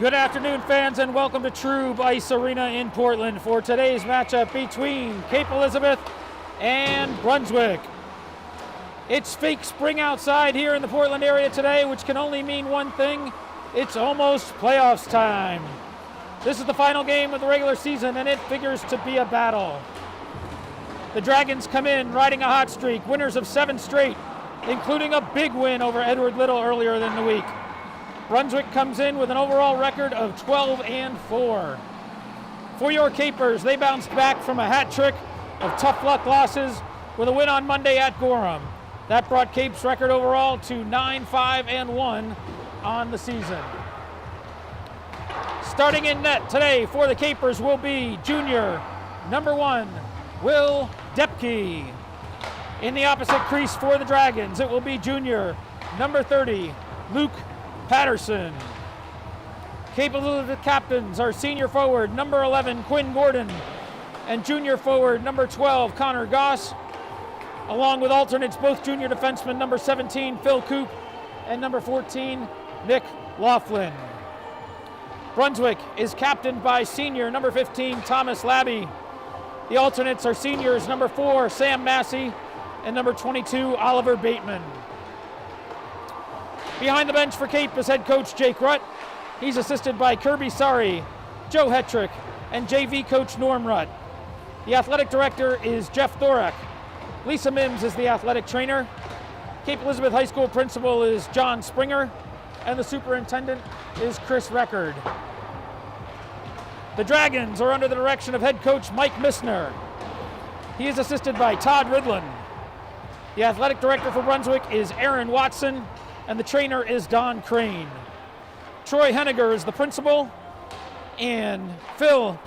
Good afternoon, fans, and welcome to True Ice Arena in Portland for today's matchup between Cape Elizabeth and Brunswick. It's fake spring outside here in the Portland area today, which can only mean one thing. It's almost playoffs time. This is the final game of the regular season, and it figures to be a battle. The Dragons come in riding a hot streak, winners of 7 straight, including a big win over Edward Little earlier in the week. Brunswick comes in with an overall record of 12-4. For your Capers, they bounced back from a hat trick of tough luck losses with a win on Monday at Gorham. That brought Cape's record overall to 9-5-1 on the season. Starting in net today for the Capers will be junior number 1, Will Depke. In the opposite crease for the Dragons, it will be junior number 30, Luke Patterson. Cape Elizabeth captains are senior forward number 11, Quinn Gordon, and junior forward number 12, Connor Goss, along with alternates both junior defensemen number 17, Phil Coop, and number 14, Nick Laughlin. Brunswick is captained by senior number 15, Thomas Labby. The alternates are seniors number 4, Sam Massey, and number 22, Oliver Bateman. Behind the bench for Cape is head coach Jake Rutt. He's assisted by Kirby Sari, Joe Hetrick, and JV coach Norm Rutt. The athletic director is Jeff Thorak. Lisa Mims is the athletic trainer. Cape Elizabeth High School principal is John Springer, and the superintendent is Chris Record. The Dragons are under the direction of head coach Mike Missner. He is assisted by Todd Ridlin. The athletic director for Brunswick is Aaron Watson, and the trainer is Don Crane. Troy Henniger is the principal, and Phil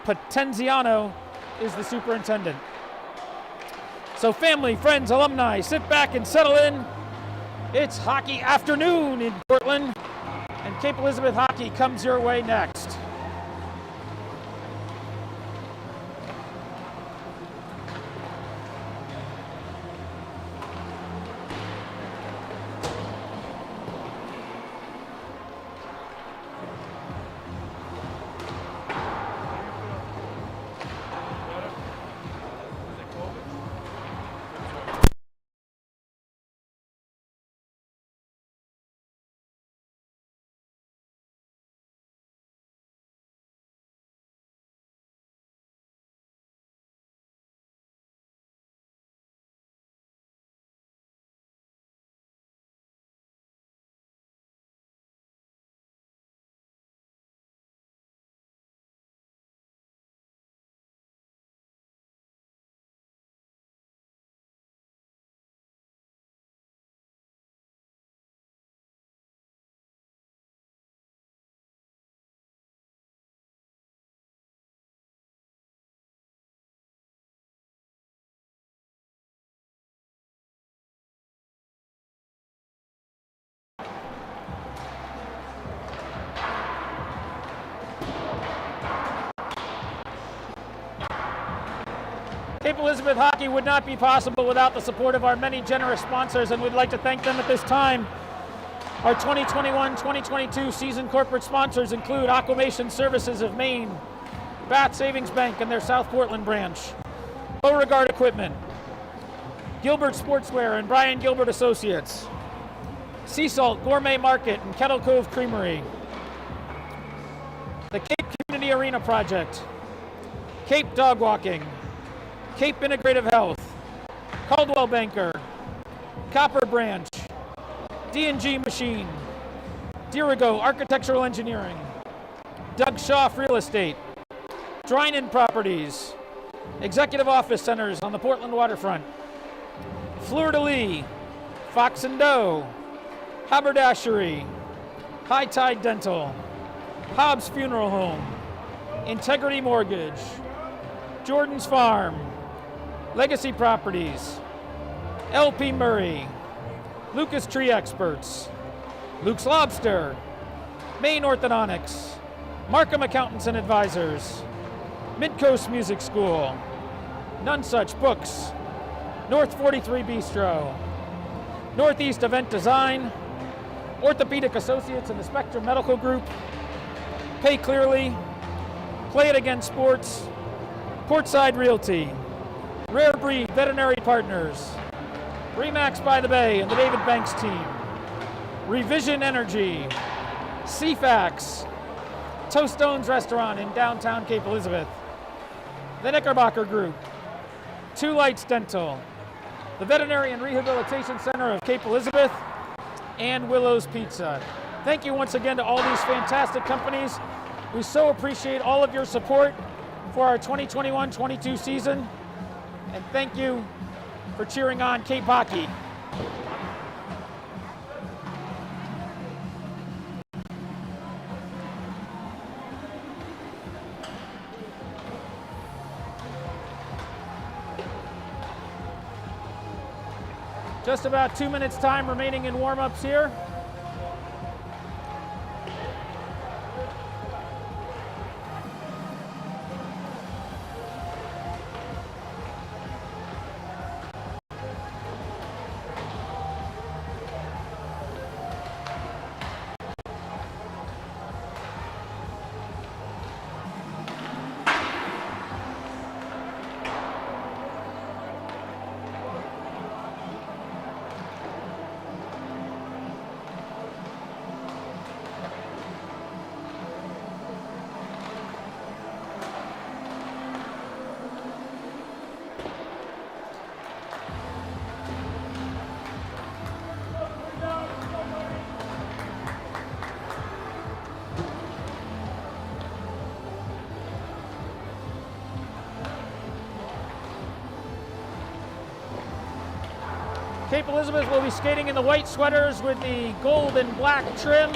Potenziano is the superintendent. So family, friends, alumni, sit back and settle in. It's hockey afternoon in Portland, and Cape Elizabeth hockey comes your way next. Cape Elizabeth hockey would not be possible without the support of our many generous sponsors, and we'd like to thank them at this time. Our 2021-2022 season corporate sponsors include Aquamation Services of Maine, Bath Savings Bank and their South Portland branch, Beauregard Equipment, Gilbert Sportswear and Brian Gilbert Associates, Sea Salt Gourmet Market and Kettle Cove Creamery, the Cape Community Arena Project, Cape Dog Walking, Cape Integrative Health, Caldwell Banker, Copper Branch, D&G Machine, Dirigo Architectural Engineering, Doug Schaff Real Estate, Drynan Properties, Executive Office Centers on the Portland waterfront, Fleur de Lis, Fox & Doe, Haberdashery, High Tide Dental, Hobbs Funeral Home, Integrity Mortgage, Jordan's Farm, Legacy Properties, LP Murray, Lucas Tree Experts, Luke's Lobster, Maine Orthodontics, Markham Accountants and Advisors, Midcoast Music School, None Such Books, North 43 Bistro, Northeast Event Design, Orthopedic Associates and the Spectrum Medical Group, Pay Clearly, Play It Again Sports, Portside Realty, Rare Breed Veterinary Partners, Remax by the Bay and the David Banks team, Revision Energy, CFAX, Toastones Restaurant in downtown Cape Elizabeth, the Knickerbocker Group, Two Lights Dental, the Veterinary and Rehabilitation Center of Cape Elizabeth, and Willow's Pizza. Thank you once again to all these fantastic companies. We so appreciate all of your support for our 2021-22 season, and thank you for cheering on Cape Hockey. Just about 2 minutes time remaining in warm-ups here. Cape Elizabeth will be skating in the white sweaters with the gold and black trim,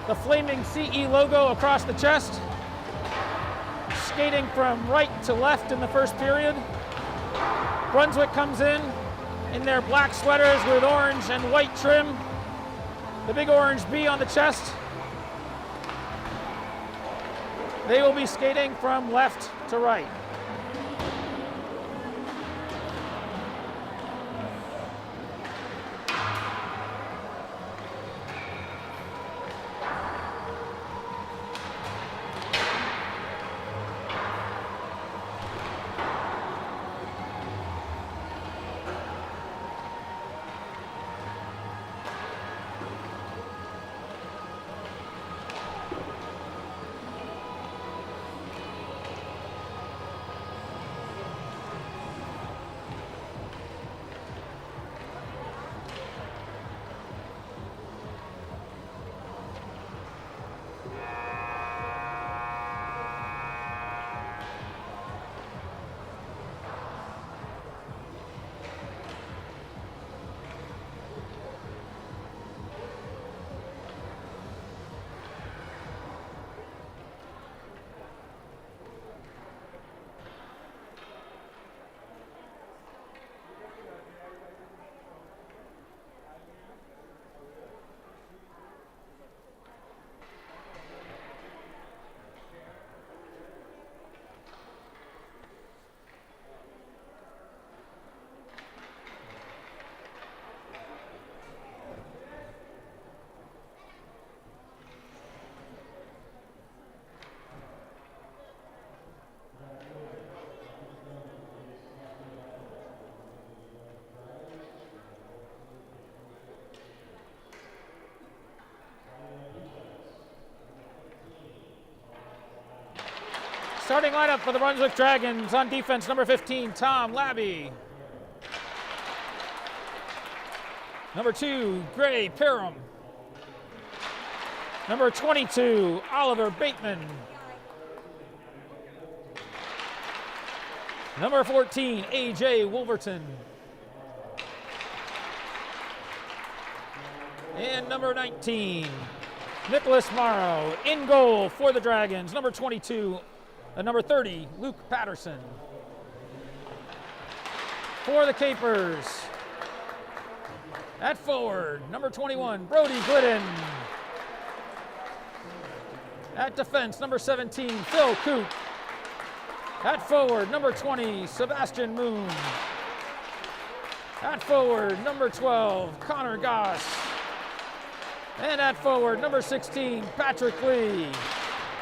the flaming CE logo across the chest. Skating from right to left in the first period. Brunswick comes in their black sweaters with orange and white trim, the big orange B on the chest. They will be skating from left to right. Starting lineup for the Brunswick Dragons: on defense, number 15, Tom Labby. Number 2, Gray Parham. Number 22, Oliver Bateman. Number 14, A.J. Wolverton. And number 19, Nicholas Morrow. In goal for the Dragons, number 22, and number 30, Luke Patterson. For the Capers, at forward, number 21, Brody Glidden. At defense, number 17, Phil Coop. At forward, number 20, Sebastian Moon. At forward, number 12, Connor Goss. And at forward, number 16, Patrick Lee.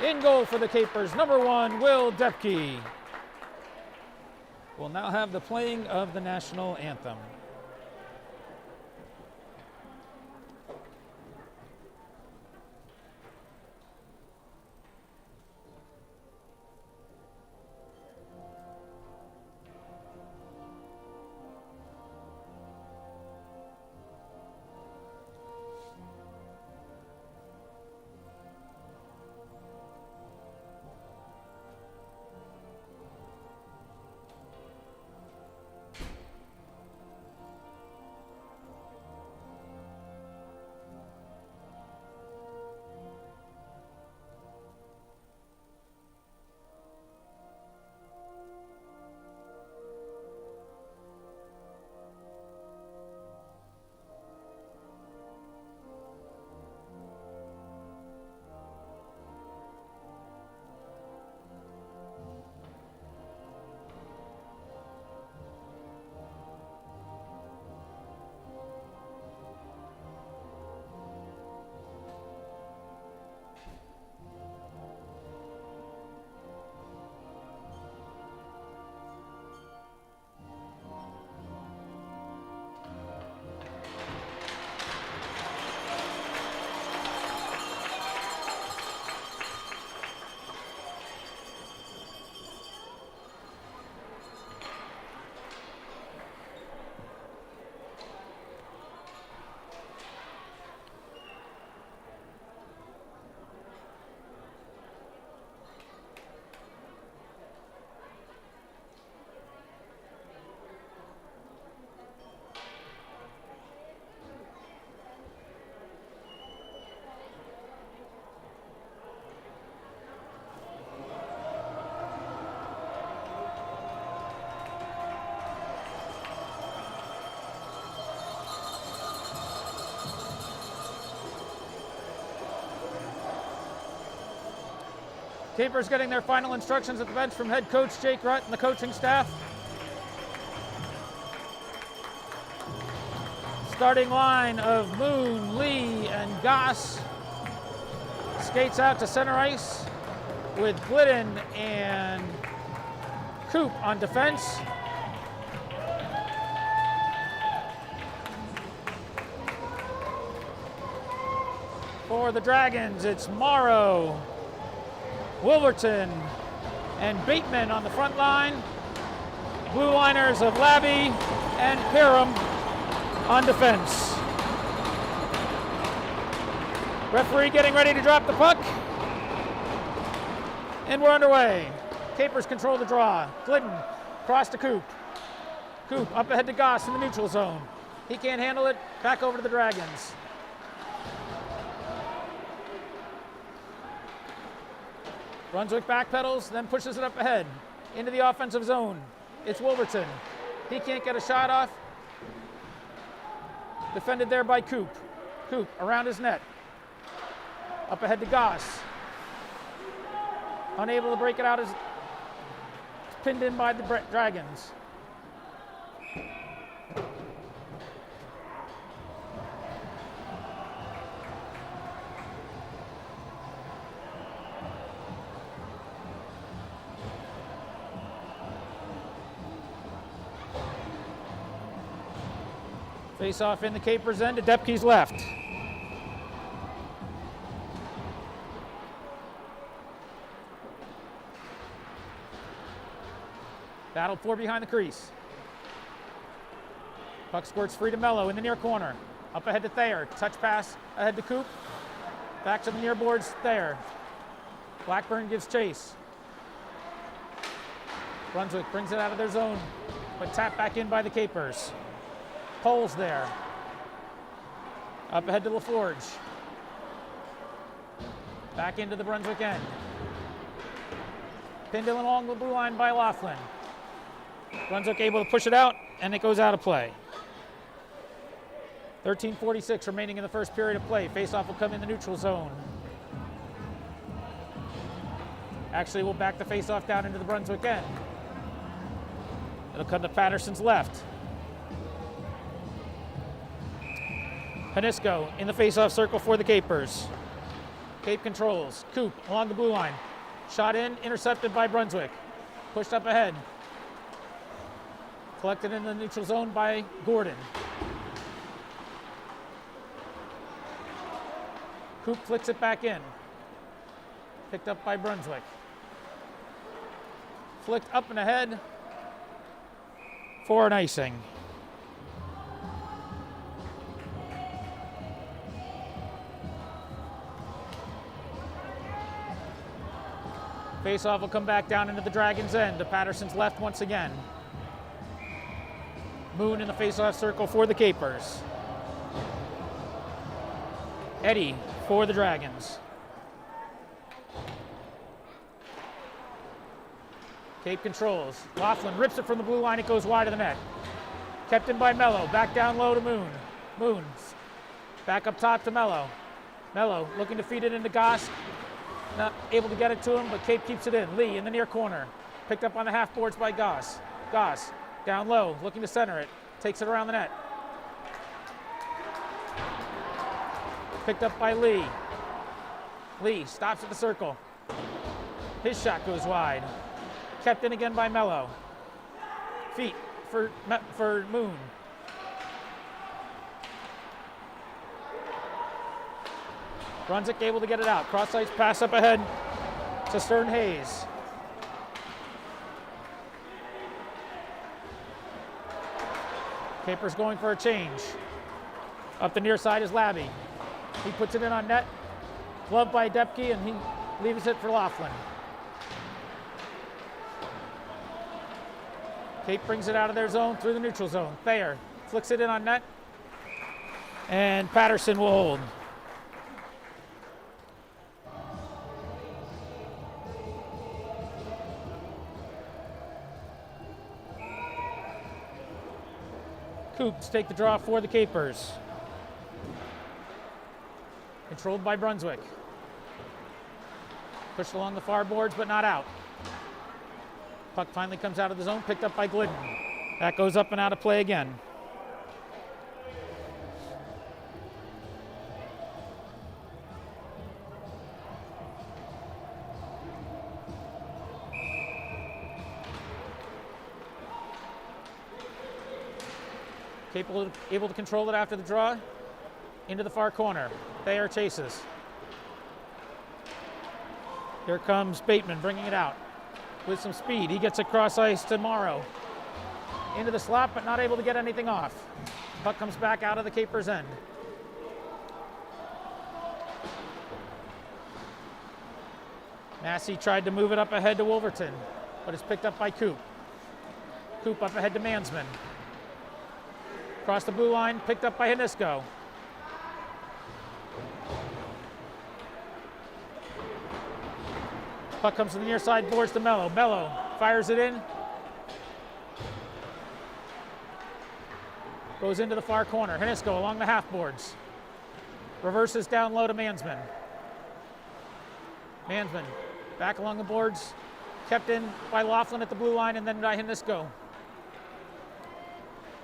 In goal for the Capers, number 1, Will Depke. We'll now have the playing of the national anthem. Capers getting their final instructions at the bench from head coach Jake Rutt and the coaching staff. Starting line of Moon, Lee, and Goss. Skates out to center ice with Glidden and Coop on defense. For the Dragons, it's Morrow, Wolverton, and Bateman on the front line. Blue liners of Labby and Parham on defense. Referee getting ready to drop the puck. And we're underway. Capers control the draw. Glidden cross to Coop. Coop up ahead to Goss in the neutral zone. He can't handle it. Back over to the Dragons. Brunswick backpedals, then pushes it up ahead into the offensive zone. It's Wolverton. He can't get a shot off. Defended there by Coop. Coop around his net. Up ahead to Goss. Unable to break it out as pinned in by the Dragons. Face off in the Capers end to Depke's left. Battled for behind the crease. Puck squirts free to Mello in the near corner. Up ahead to Thayer. Touch pass ahead to Coop. Back to the near boards, Thayer. Blackburn gives chase. Brunswick brings it out of their zone, but tapped back in by the Capers. Poles there. Up ahead to LaForge. Back into the Brunswick end. Pinned in along the blue line by Laughlin. Brunswick able to push it out, and it goes out of play. 13:46 remaining in the first period of play. Faceoff will come in the neutral zone. Actually, we'll back the faceoff down into the Brunswick end. It'll come to Patterson's left. Panisco in the faceoff circle for the Capers. Cape controls. Coop along the blue line. Shot in, intercepted by Brunswick. Pushed up ahead. Collected in the neutral zone by Gordon. Coop flicks it back in. Picked up by Brunswick. Flicked up and ahead for an icing. Faceoff will come back down into the Dragons' end to Patterson's left once again. Moon in the faceoff circle for the Capers. Eddie for the Dragons. Cape controls. Laughlin rips it from the blue line. It goes wide of the net. Kept in by Mello. Back down low to Moon. Moon back up top to Mello. Mello looking to feed it into Goss. Not able to get it to him, but Cape keeps it in. Lee in the near corner. Picked up on the half boards by Goss. Goss down low, looking to center it. Takes it around the net. Picked up by Lee. Lee stops at the circle. His shot goes wide. Kept in again by Mello. Feet for Moon. Brunswick able to get it out. Cross ice pass up ahead to Stern Hayes. Capers going for a change. Up the near side is Labby. He puts it in on net. Gloved by Depke, and he leaves it for Laughlin. Cape brings it out of their zone through the neutral zone. Thayer flicks it in on net. And Patterson will hold. Coops take the draw for the Capers. Controlled by Brunswick. Pushed along the far boards, but not out. Puck finally comes out of the zone, picked up by Glidden. That goes up and out of play again. Able to control it after the draw. Into the far corner. Thayer chases. Here comes Bateman bringing it out with some speed. He gets across ice to Morrow. Into the slot, but not able to get anything off. Puck comes back out of the Capers' end. Massey tried to move it up ahead to Wolverton, but it's picked up by Coop. Coop up ahead to Mansman. Across the blue line, picked up by Hanisco. Puck comes to the near side boards to Mello. Mello fires it in. Goes into the far corner. Hanisco along the half boards. Reverses down low to Mansman. Mansman back along the boards. Kept in by Laughlin at the blue line and then by Hanisco.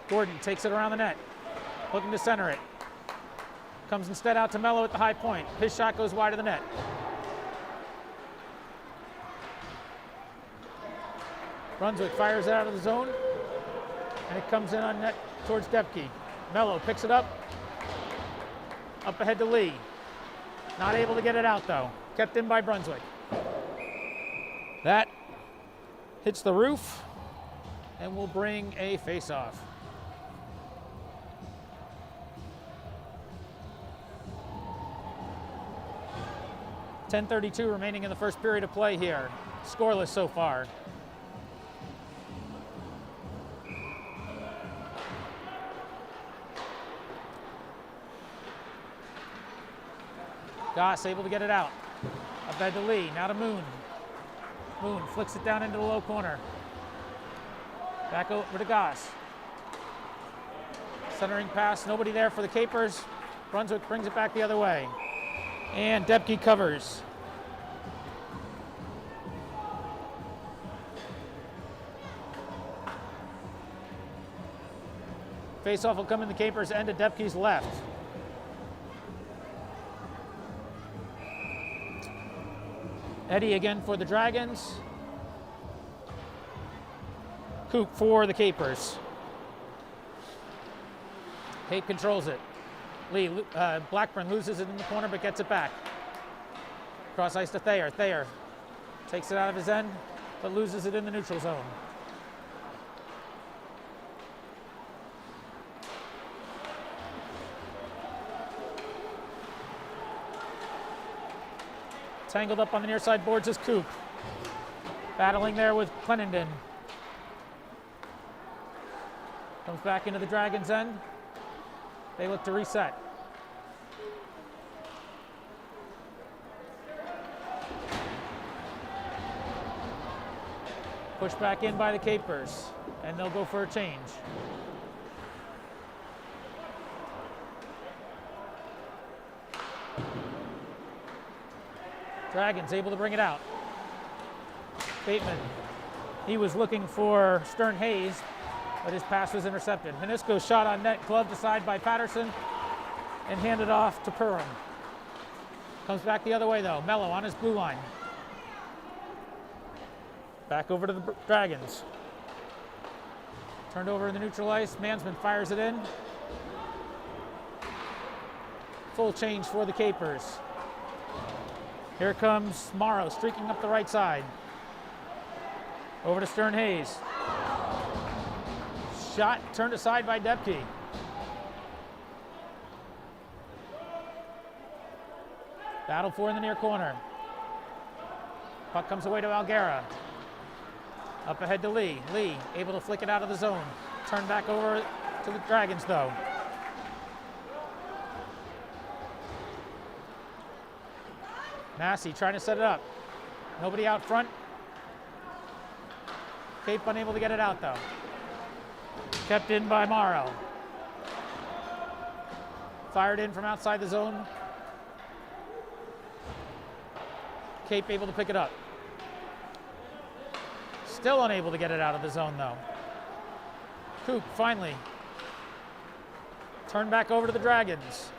Gordon takes it around the net. Looking to center it. Comes instead out to Mello at the high point. His shot goes wide of the net. Brunswick fires it out of the zone. And it comes in on net towards Depke. Mello picks it up. Up ahead to Lee. Not able to get it out though. Kept in by Brunswick. That hits the roof and will bring a face-off. .10:32 remaining in the first period of play here. Scoreless so far. Goss able to get it out. Up ahead to Lee, now to Moon. Moon flicks it down into the low corner. Back over to Goss. Centering pass, nobody there for the Capers. Brunswick brings it back the other way. And Depke covers. Face-off will come in the Capers' end to Depke's left. Eddie again for the Dragons. Coop for the Capers. Cape controls it. Blackburn loses it in the corner but gets it back. Cross ice to Thayer. Thayer takes it out of his end but loses it in the neutral zone. Tangled up on the near side boards is Coop. Battling there with Clenenden. Comes back into the Dragons' end. They look to reset. Pushed back in by the Capers, and they'll go for a change. Dragons able to bring it out. Bateman, he was looking for Stern Hayes, but his pass was intercepted. Menisco's shot on net, gloved aside by Patterson, and handed off to Perham. Comes back the other way though, Mello on his blue line. Back over to the Dragons. Turned over in the neutral ice, Mansman fires it in. Full change for the Capers. Here comes Morrow streaking up the right side. Over to Stern Hayes. Shot turned aside by Depke. Battle for in the near corner. Puck comes away to Algara. Up ahead to Lee. Lee able to flick it out of the zone. Turned back over to the Dragons though. Massey trying to set it up. Nobody out front. Cape unable to get it out though. Kept in by Morrow. Fired in from outside the zone. Cape able to pick it up. Still unable to get it out of the zone though. Coop finally. Turned back over to the Dragons.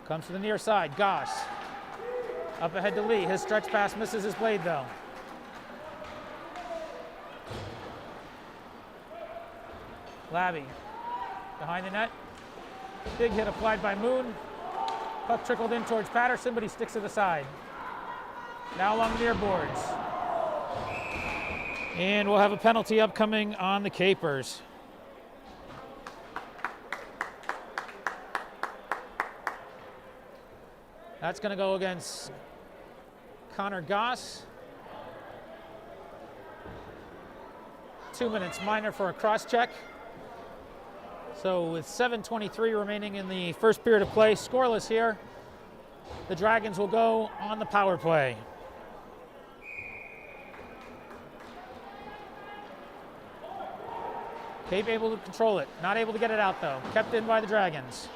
Comes to the near side, Goss. Up ahead to Lee. His stretch pass misses his blade though. Labby behind the net. Big hit applied by Moon. Puck trickled in towards Patterson, but he sticks it aside. Now along the near boards. And we'll have a penalty upcoming on the Capers. That's going to go against Connor Goss. 2 minutes minor for a cross check. So with 7:23 remaining in the first period of play, scoreless here, the Dragons will go on the power play. Cape able to control it, not able to get it out though. Kept in by the Dragons.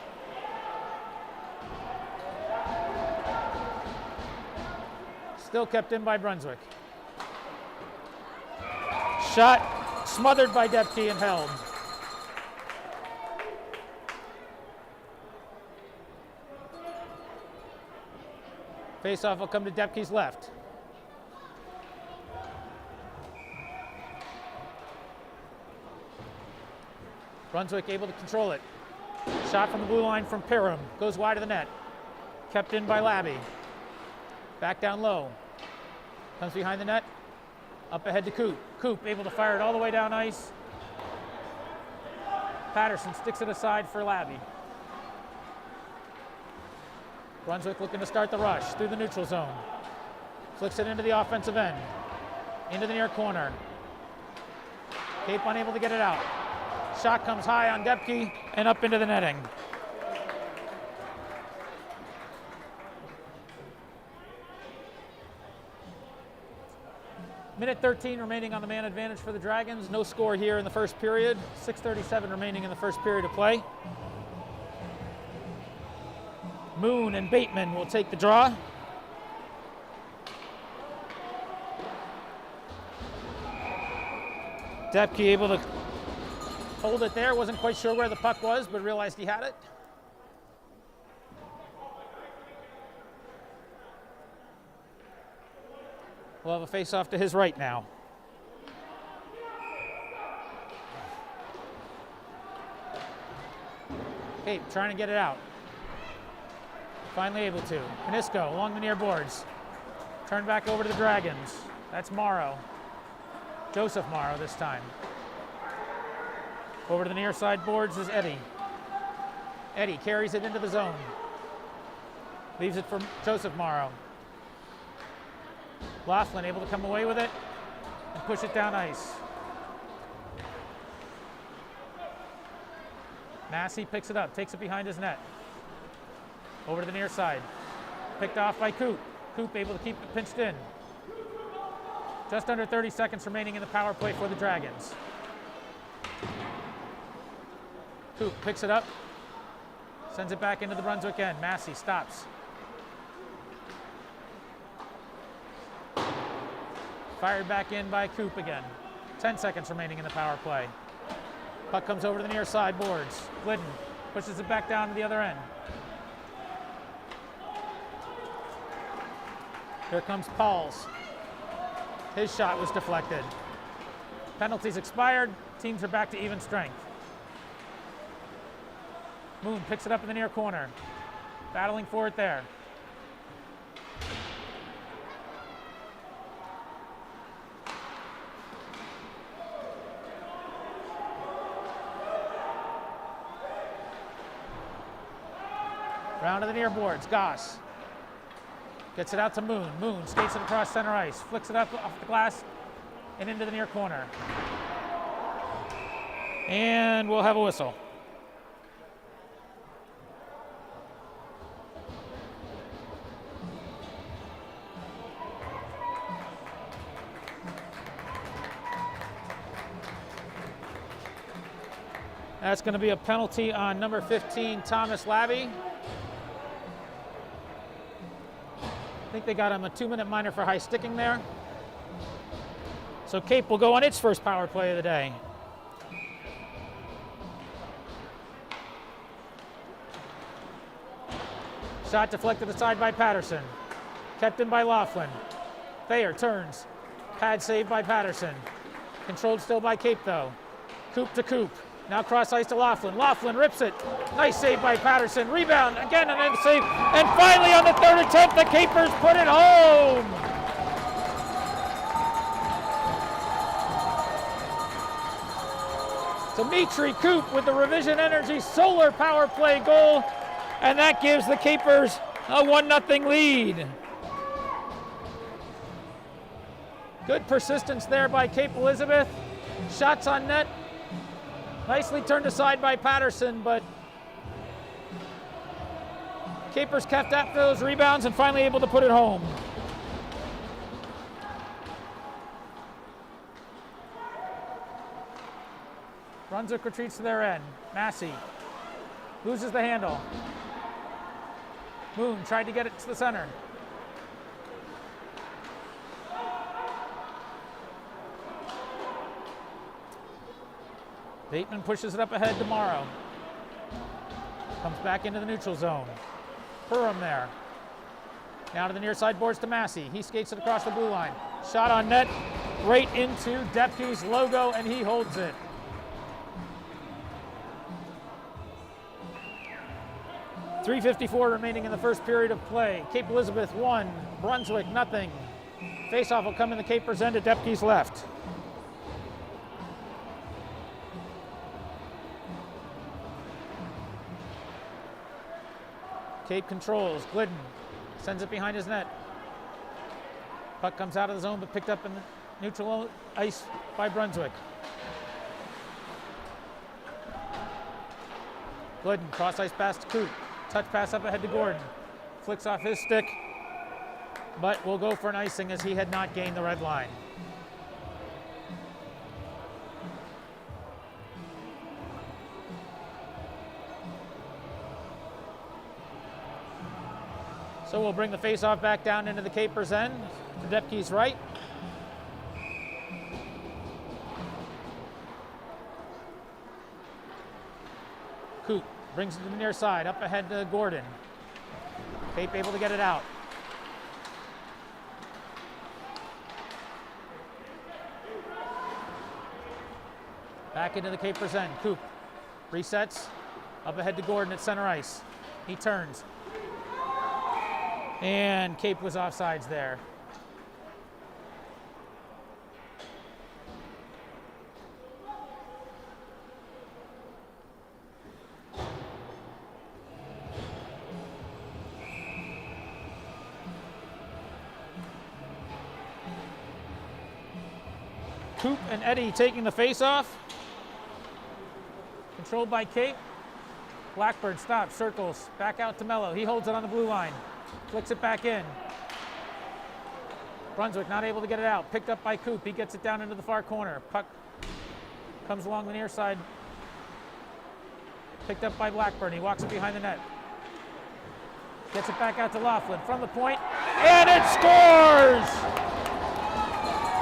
Still kept in by Brunswick. Shot smothered by Depke and held. Face-off will come to Depke's left. Brunswick able to control it. Shot from the blue line from Perham. Goes wide of the net. Kept in by Labby. Back down low. Comes behind the net. Up ahead to Coop. Coop able to fire it all the way down ice. Patterson sticks it aside for Labby. Brunswick looking to start the rush through the neutral zone. Flicks it into the offensive end. Into the near corner. Cape unable to get it out. Shot comes high on Depke and up into the netting. Minute 13 remaining on the man advantage for the Dragons. No score here in the first period. 6:37 remaining in the first period of play. Moon and Bateman will take the draw. Depke able to hold it there. Wasn't quite sure where the puck was, but realized he had it. We'll have a face-off to his right now. Cape trying to get it out. Finally able to. Kanisko along the near boards. Turn back over to the Dragons. That's Morrow. Joseph Morrow this time. Over to the near side boards is Eddie. Eddie carries it into the zone. Leaves it for Joseph Morrow. Laughlin able to come away with it and push it down ice. Massey picks it up, takes it behind his net. Over to the near side. Picked off by Coop. Coop able to keep it pinched in. Just under 30 seconds remaining in the power play for the Dragons. Coop picks it up. Sends it back into the Brunswick end. Massey stops. Fired back in by Coop again. 10 seconds remaining in the power play. Puck comes over to the near side boards. Glidden pushes it back down to the other end. Here comes Pauls. His shot was deflected. Penalties expired. Teams are back to even strength. Moon picks it up in the near corner. Battling for it there. Round to the near boards. Goss gets it out to Moon. Moon skates it across center ice. Flicks it up off the glass and into the near corner. And we'll have a whistle. That's going to be a penalty on number 15, Thomas Labby. I think they got him a 2-minute minor for high sticking there. So Cape will go on its first power play of the day. Shot deflected aside by Patterson. Kept in by Laughlin. Thayer turns. Pad saved by Patterson. Controlled still by Cape though. Coop to Coop. Now cross ice to Laughlin. Laughlin rips it. Nice save by Patterson. Rebound again and then save. And finally on the third attempt, the Capers put it home. Dimitri Coop with the Revision Energy solar power play goal. And that gives the Capers a 1-0 lead. Good persistence there by Cape Elizabeth. Shots on net. Nicely turned aside by Patterson, but Capers kept after those rebounds and finally able to put it home. Brunswick retreats to their end. Massey loses the handle. Moon tried to get it to the center. Bateman pushes it up ahead to Morrow. Comes back into the neutral zone. Perham there. Now to the near side boards to Massey. He skates it across the blue line. Shot on net, right into Depke's logo, and he holds it. .354 remaining in the first period of play. Cape Elizabeth 1, Brunswick nothing. Faceoff will come in the Capers end at Depke's left. Cape controls. Glidden sends it behind his net. Puck comes out of the zone but picked up in the neutral ice by Brunswick. Glidden cross ice pass to Coop. Touch pass up ahead to Gordon. Flicks off his stick, but will go for an icing as he had not gained the red line. So we'll bring the faceoff back down into the Capers end to Depke's right. Coop brings it to the near side, up ahead to Gordon. Cape able to get it out. Back into the Capers end. Coop resets. Up ahead to Gordon at center ice. He turns. And Cape was offsides there. Coop and Eddie taking the face-off. Controlled by Cape. Blackbird stops, circles, back out to Mello. He holds it on the blue line. Flicks it back in. Brunswick not able to get it out. Picked up by Coop. He gets it down into the far corner. Puck comes along the near side. Picked up by Blackburn. He walks it behind the net. Gets it back out to Laughlin from the point. And it scores!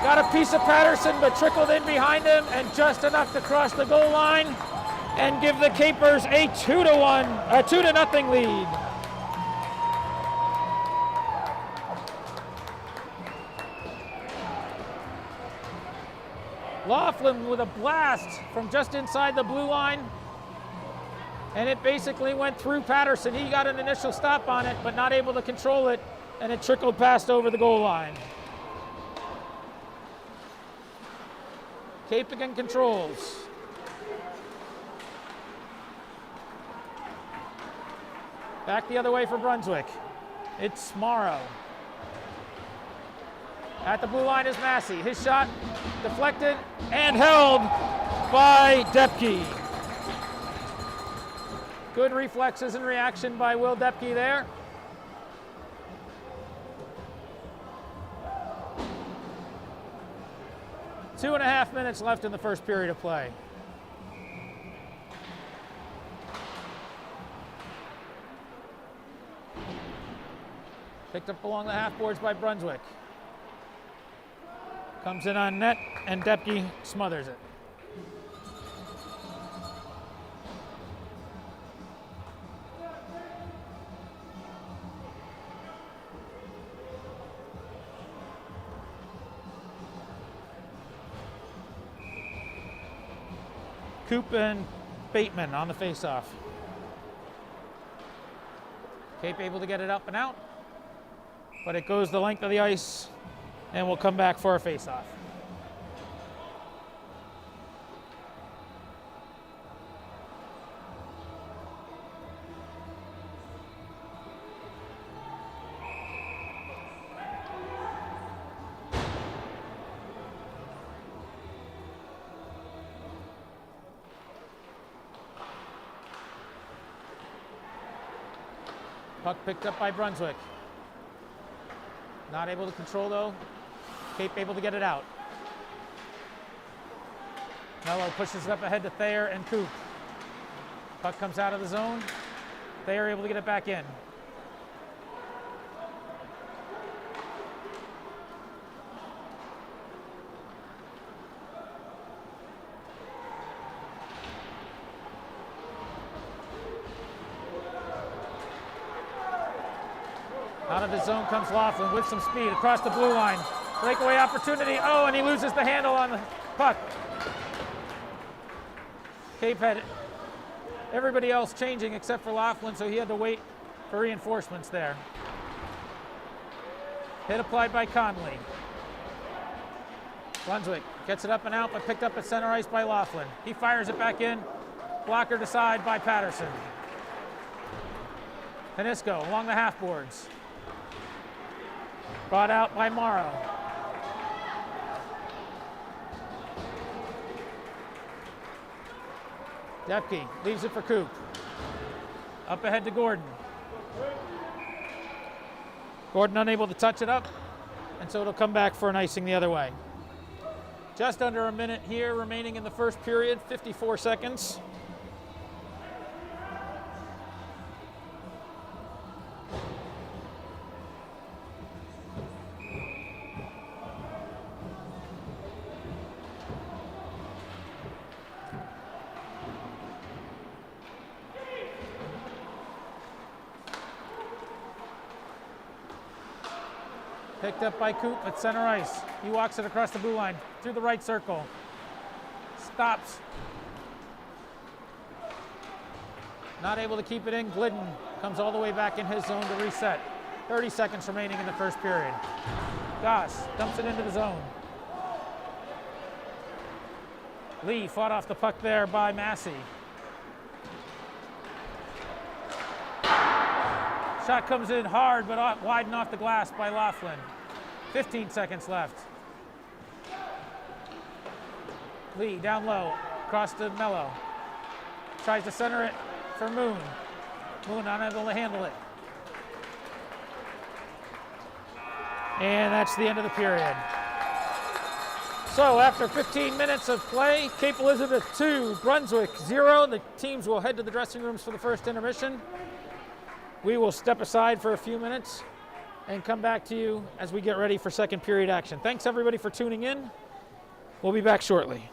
Got a piece of Patterson, but trickled in behind him and just enough to cross the goal line and give the Capers a 2-0 lead. Laughlin with a blast from just inside the blue line, and it basically went through Patterson. He got an initial stop on it, but not able to control it, and it trickled past over the goal line. Cape again controls. Back the other way for Brunswick. It's Morrow. At the blue line is Massey. His shot deflected and held by Depke. Good reflexes and reaction by Will Depke there. Two and a half minutes left in the first period of play. Picked up along the half boards by Brunswick. Comes in on net, and Depke smothers it. Coop and Bateman on the faceoff. Cape able to get it up and out, but it goes the length of the ice, and we'll come back for a faceoff. Puck picked up by Brunswick. Not able to control though. Cape able to get it out. Mello pushes it up ahead to Thayer and Coop. Puck comes out of the zone. Thayer able to get it back in. Out of his zone comes Laughlin with some speed across the blue line. Breakaway opportunity. Oh, and he loses the handle on the puck. Cape had everybody else changing except for Laughlin, so he had to wait for reinforcements there. Hit applied by Conley. Brunswick gets it up and out, but picked up at center ice by Laughlin. He fires it back in. Blocker to side by Patterson. Panisco along the half boards. Brought out by Morrow. Depke leaves it for Coop. Up ahead to Gordon. Gordon unable to touch it up, and so it'll come back for an icing the other way. Just under a minute here remaining in the first period, 54 seconds. Picked up by Coop at center ice. He walks it across the blue line through the right circle. stops. Not able to keep it in. Glidden comes all the way back in his zone to reset. 30 seconds remaining in the first period. Goss dumps it into the zone. Lee fought off the puck there by Massey. Shot comes in hard, but widen off the glass by Laughlin. 15 seconds left. Lee down low, across to Mello. Tries to center it for Moon. Moon unable to handle it. And that's the end of the period. So after 15 minutes of play, Cape Elizabeth 2, Brunswick 0. The teams will head to the dressing rooms for the first intermission. We will step aside for a few minutes and come back to you as we get ready for second period action. Thanks everybody for tuning in. We'll be back shortly.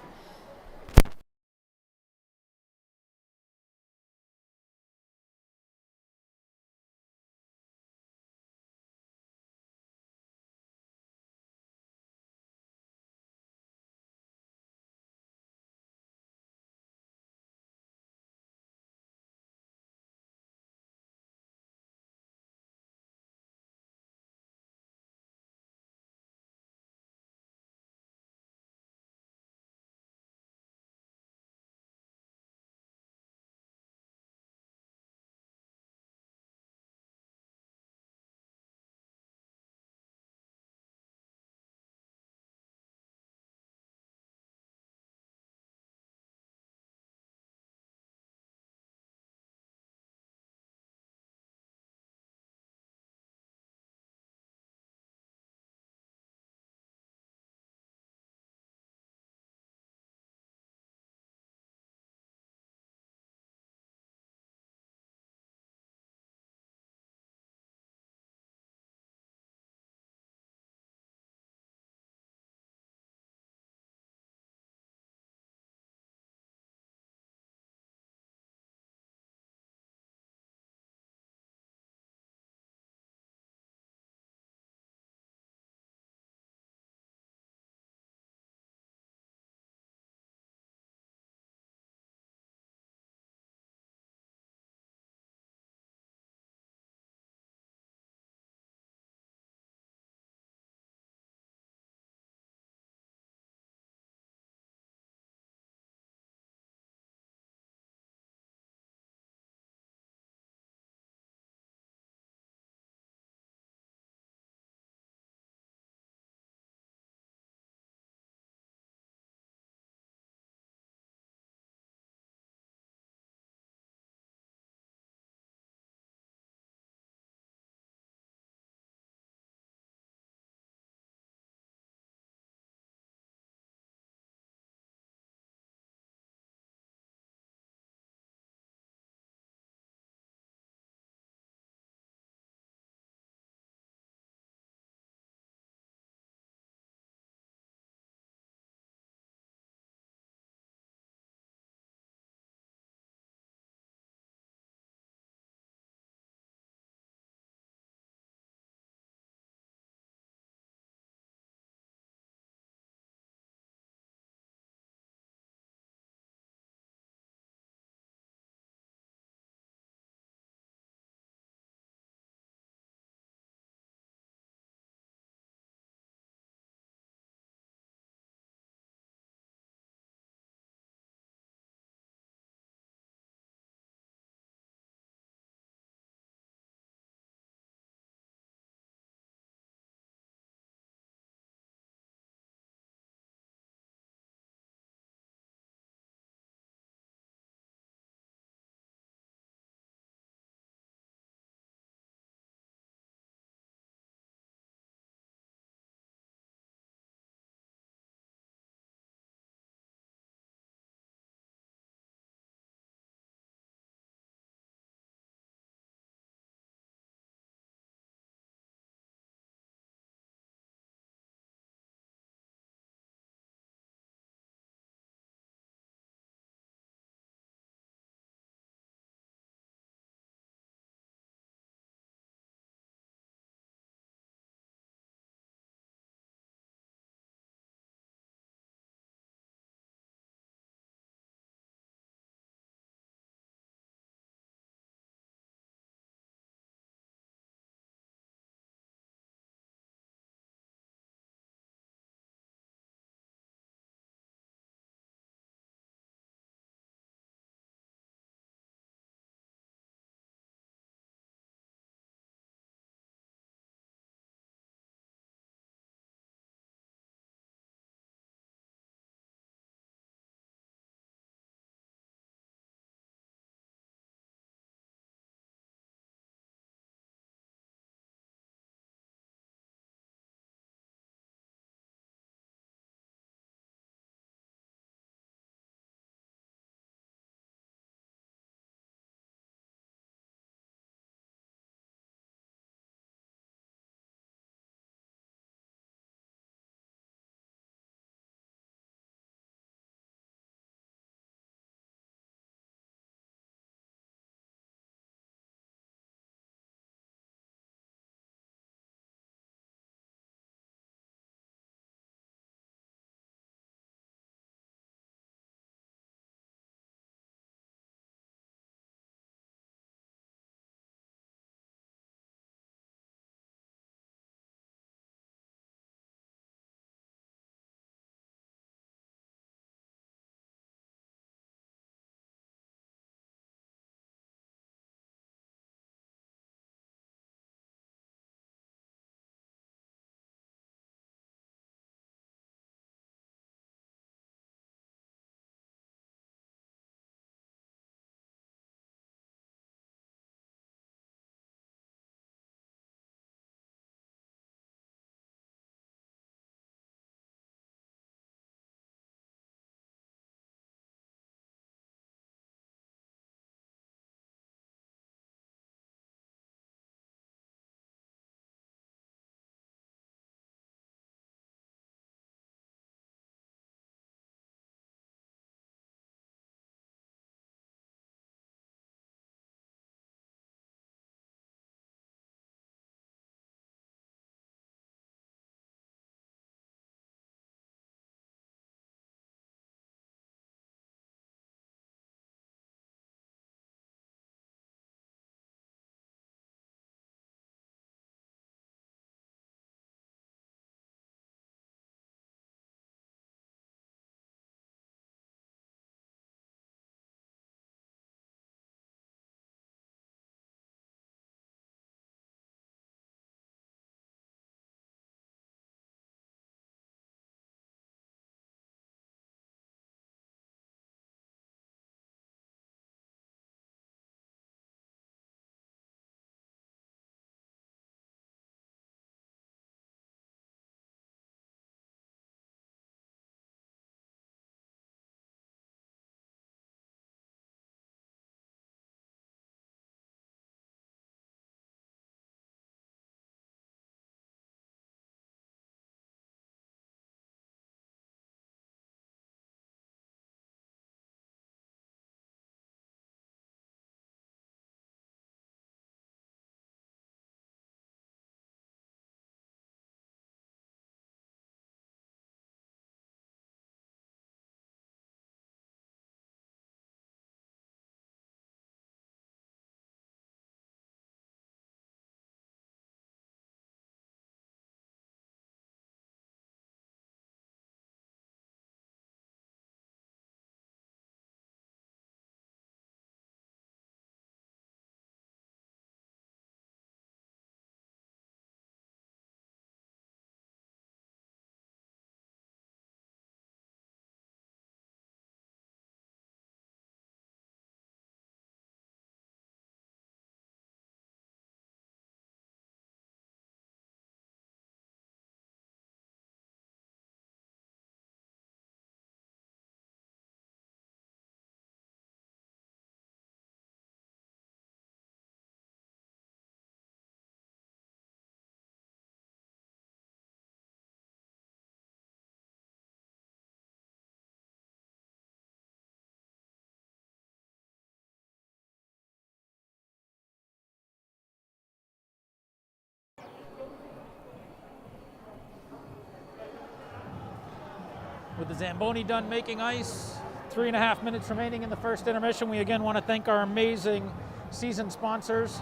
With the Zamboni done making ice, 3.5 minutes remaining in the first intermission. We again want to thank our amazing season sponsors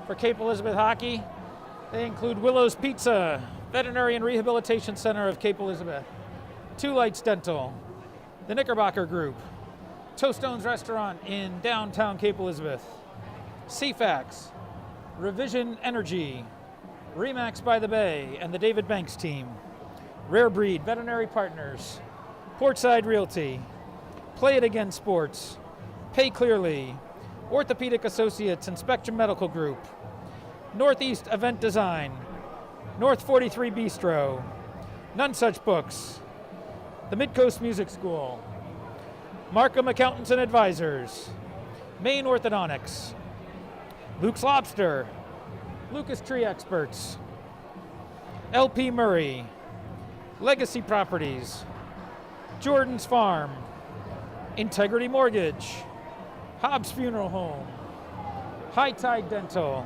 for Cape Elizabeth Hockey. They include Willow's Pizza, Veterinary and Rehabilitation Center of Cape Elizabeth, Two Lights Dental, the Knickerbocker Group, Toastones Restaurant in downtown Cape Elizabeth, CFAX, Revision Energy, Remax by the Bay, and the David Banks team, Rare Breed Veterinary Partners, Portside Realty, Play It Again Sports, Pay Clearly, Orthopedic Associates and Spectrum Medical Group, Northeast Event Design, North 43 Bistro, None Such Books, the Midcoast Music School, Markham Accountants and Advisors, Maine Orthodontics, Luke's Lobster, Lucas Tree Experts, LP Murray, Legacy Properties, Jordan's Farm, Integrity Mortgage, Hobbs Funeral Home, High Tide Dental,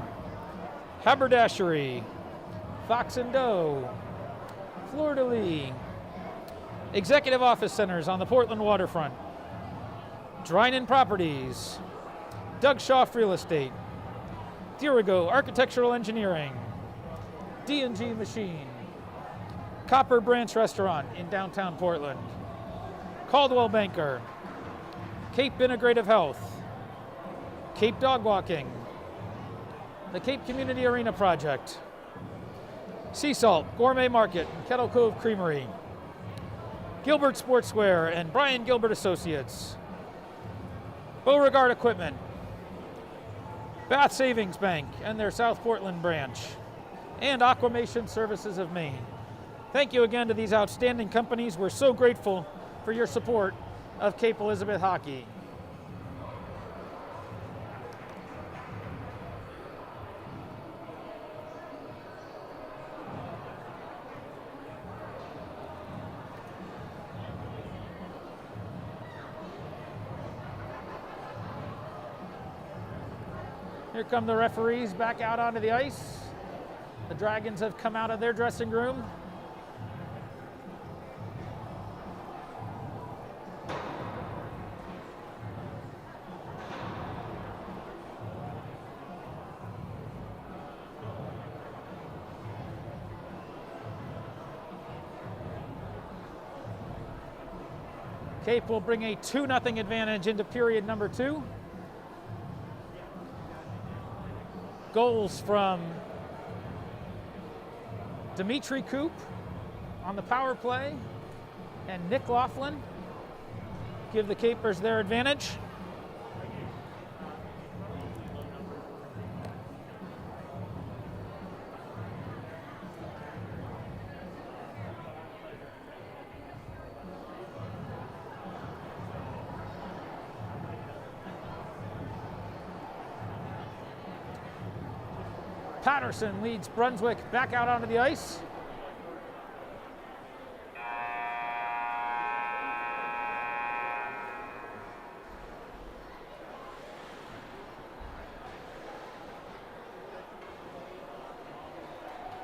Haberdashery, Fox and Doe, Fleur de Lis, Executive Office Centers on the Portland waterfront, Drynan Properties, Doug Schaff Real Estate, Dirigo Architectural Engineering, D&G Machine, Copper Branch Restaurant in downtown Portland, Caldwell Banker, Cape Integrative Health, Cape Dog Walking, the Cape Community Arena Project, Sea Salt Gourmet Market and Kettle Cove Creamery, Gilbert Sportswear and Brian Gilbert Associates, Beauregard Equipment, Bath Savings Bank and their South Portland branch, and Aquamation Services of Maine. Thank you again to these outstanding companies. We're so grateful for your support of Cape Elizabeth Hockey. Here come the referees back out onto the ice. The Dragons have come out of their dressing room. Cape will bring a 2-0 advantage into period number 2. Goals from Dimitri Koop on the power play and Nick Laughlin give the Capers their advantage. Patterson leads Brunswick back out onto the ice.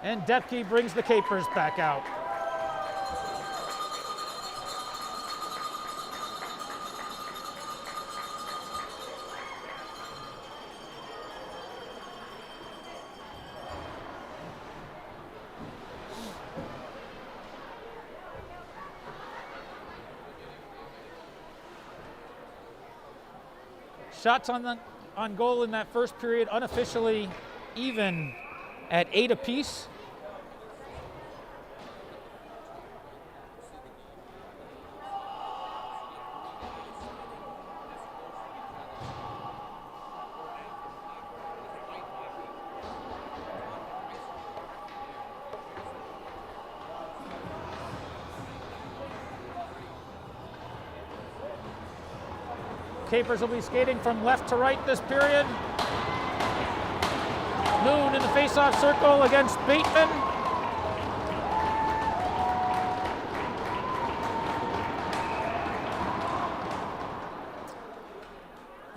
And Depke brings the Capers back out. Shots on goal in that first period unofficially even at 8 apiece. Capers will be skating from left to right this period. Moon in the face-off circle against Bateman.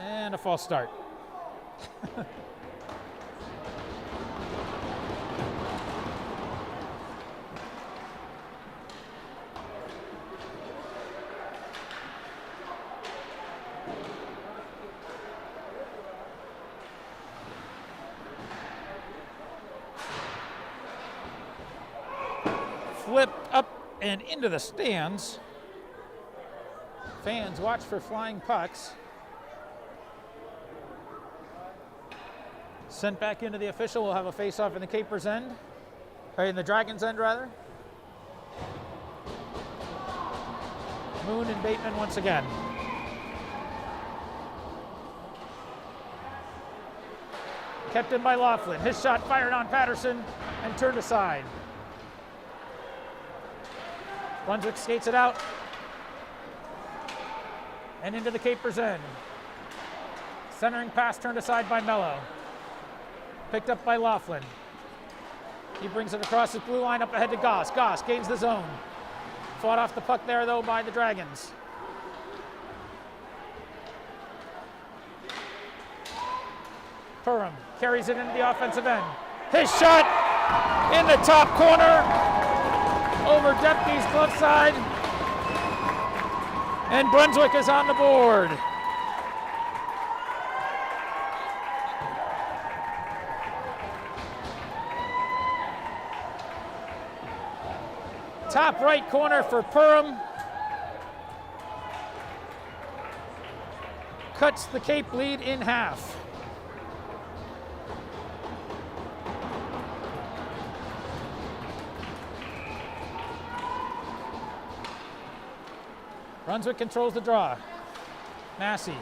And a false start. Flipped up and into the stands. Fans watch for flying pucks. Sent back into the official. We'll have a face-off in the Capers' end. Or in the Dragons' end, rather. Moon and Bateman once again. Kept in by Laughlin. His shot fired on Patterson and turned aside. Brunswick skates it out. And into the Capers' end. Centering pass turned aside by Mello. Picked up by Laughlin. He brings it across his blue line up ahead to Goss. Goss gains the zone. Fought off the puck there, though, by the Dragons. Perham carries it into the offensive end. His shot in the top corner over Depke's glove side. And Brunswick is on the board. Top right corner for Perham. Cuts the Cape lead in half. Brunswick controls the draw. Massey.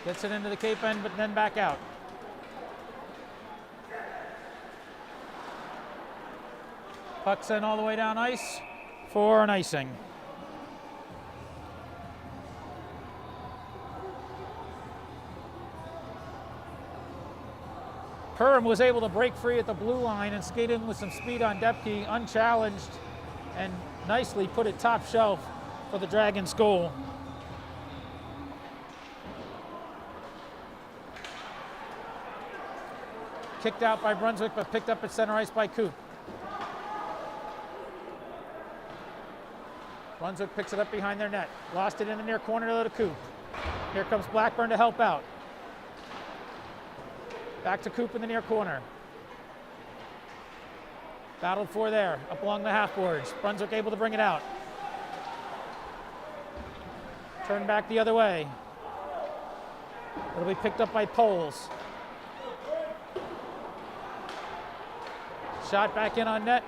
Gets it into the Cape end, but then back out. Puck sent all the way down ice for an icing. Perham was able to break free at the blue line and skate in with some speed on Depke, unchallenged, and nicely put it top shelf for the Dragons' goal. Kicked out by Brunswick, but picked up at center ice by Coop. Brunswick picks it up behind their net. Lost it in the near corner to Coop. Here comes Blackburn to help out. Back to Coop in the near corner. Battled for there, up along the half boards. Brunswick able to bring it out. Turn back the other way. It'll be picked up by Poles. Shot back in on net.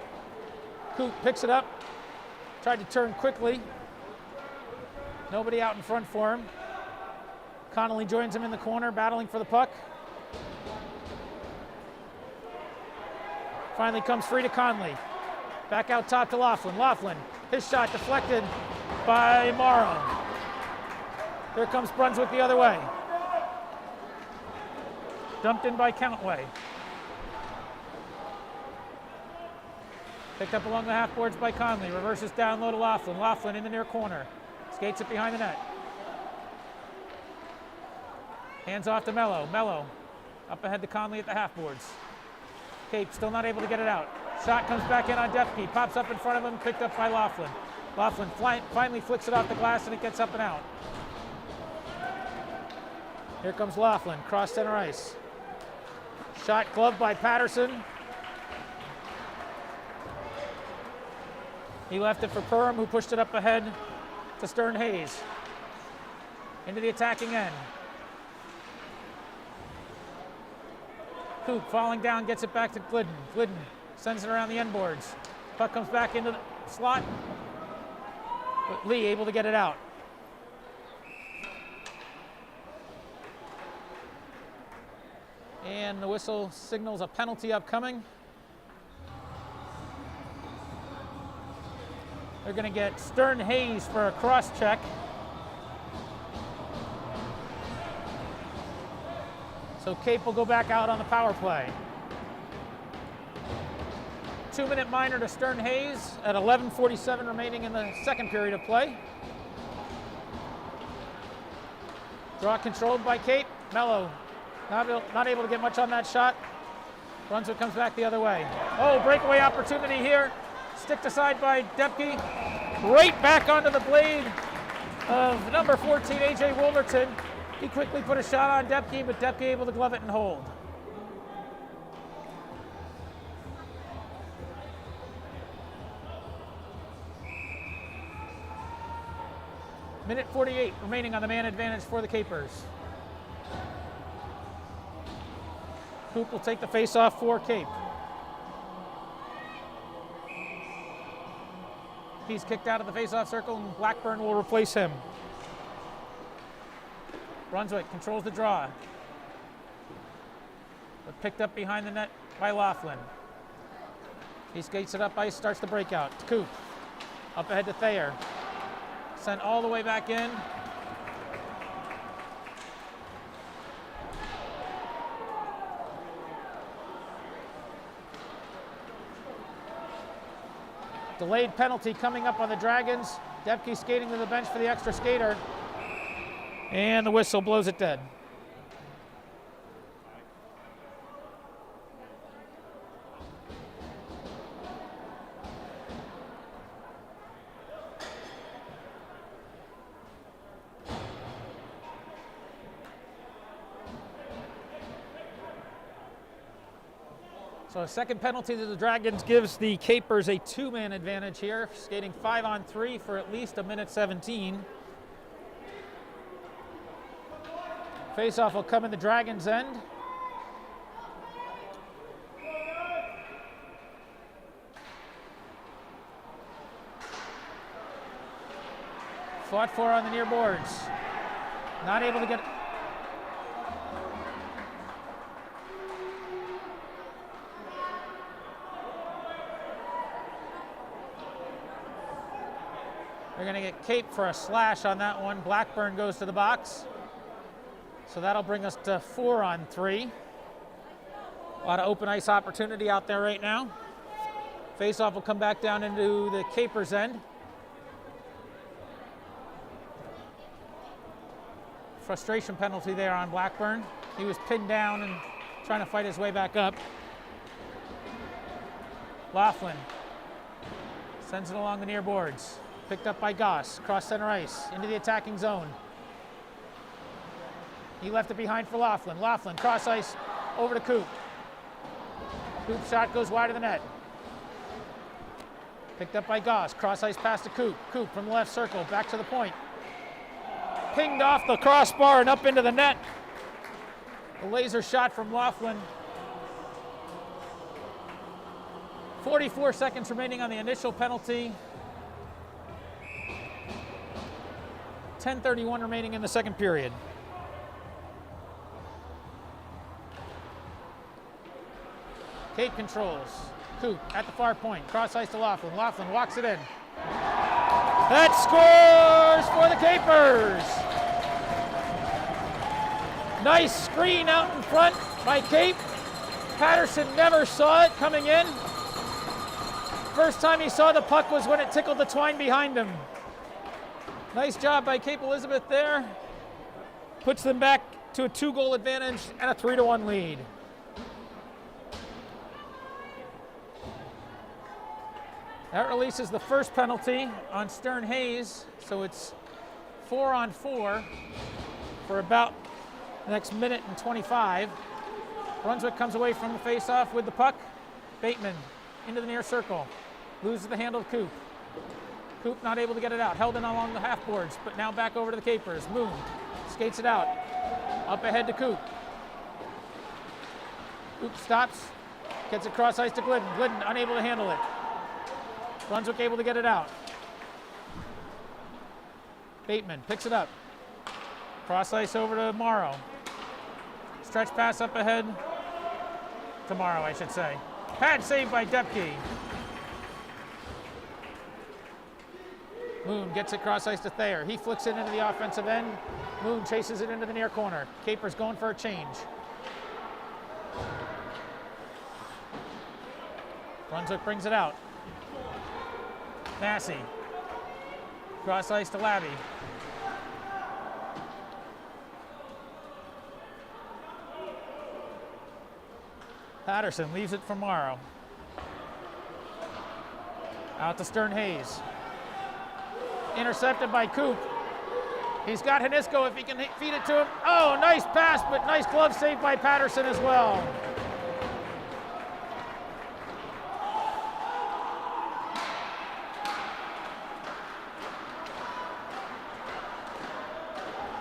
Coop picks it up. Tried to turn quickly. Nobody out in front for him. Connolly joins him in the corner, battling for the puck. Finally comes free to Conley. Back out top to Laughlin. Laughlin, his shot deflected by Morrow. Here comes Brunswick the other way. Dumped in by Countway. Picked up along the half boards by Conley. Reverses down low to Laughlin. Laughlin in the near corner. Skates it behind the net. Hands off to Mello. Mello up ahead to Conley at the half boards. Cape still not able to get it out. Shot comes back in on Depke. Pops up in front of him. Picked up by Laughlin. Laughlin finally flicks it off the glass and it gets up and out. Here comes Laughlin. Cross center ice. Shot gloved by Patterson. He left it for Perham, who pushed it up ahead to Stern Hayes. Into the attacking end. Coop falling down, gets it back to Glidden. Glidden sends it around the end boards. Puck comes back into the slot, but Lee able to get it out. And the whistle signals a penalty upcoming. They're going to get Stern Hayes for a cross check. So Cape will go back out on the power play. 2-minute minor to Stern Hayes at 11:47 remaining in the second period of play. Draw controlled by Cape. Mello not able to get much on that shot. Brunswick comes back the other way. Oh, breakaway opportunity here. Sticked aside by Depke. Right back onto the blade of number 14, A.J. Wolverton. He quickly put a shot on Depke, but Depke able to glove it and hold. Minute 48 remaining on the man advantage for the Capers. Coop will take the face-off for Cape. He's kicked out of the face-off circle, and Blackburn will replace him. Brunswick controls the draw, but picked up behind the net by Laughlin. He skates it up ice, starts the breakout. Coop, up ahead to Thayer. Sent all the way back in. Delayed penalty coming up on the Dragons. Depke skating to the bench for the extra skater. And the whistle blows it dead. So a second penalty to the Dragons gives the Capers a two-man advantage here, skating 5-on-3 for at least a minute 17. Face-off will come in the Dragons' end. Fought for on the near boards. Not able to get... They're going to get Cape for a slash on that one. Blackburn goes to the box. So that'll bring us to 4-on-3. A lot of open ice opportunity out there right now. Face-off will come back down into the Capers' end. Frustration penalty there on Blackburn. He was pinned down and trying to fight his way back up. Laughlin sends it along the near boards. Picked up by Goss, cross center ice, into the attacking zone. He left it behind for Laughlin. Laughlin, cross ice, over to Coop. Coop's shot goes wide of the net. Picked up by Goss, cross ice pass to Coop. Coop from the left circle, back to the point. Pinged off the crossbar and up into the net. A laser shot from Laughlin. 44 seconds remaining on the initial penalty. 10:31 remaining in the second period. Cape controls. Coop at the far point. Cross ice to Laughlin. Laughlin walks it in. That scores for the Capers. Nice screen out in front by Cape. Patterson never saw it coming in. First time he saw the puck was when it tickled the twine behind him. Nice job by Cape Elizabeth there. Puts them back to a 2-goal advantage and a 3-1 lead. That releases the first penalty on Stern Hayes, so it's 4-on-4 for about the next minute and 25. Brunswick comes away from the face-off with the puck. Bateman into the near circle. Loses the handle to Coop. Coop not able to get it out. Held in along the half boards, but now back over to the Capers. Moon skates it out. Up ahead to Coop. Coop stops. Gets it cross ice to Glidden. Glidden unable to handle it. Brunswick able to get it out. Bateman picks it up. Cross ice over to Morrow. Stretch pass up ahead. To Morrow, I should say. Pad save by Depke. Moon gets it cross ice to Thayer. He flicks it into the offensive end. Moon chases it into the near corner. Capers going for a change. Brunswick brings it out. Massey. Cross ice to Labby. Patterson leaves it for Morrow. Out to Stern Hayes. Intercepted by Coop. He's got Hanisco if he can feed it to him. Oh, nice pass, but nice glove save by Patterson as well.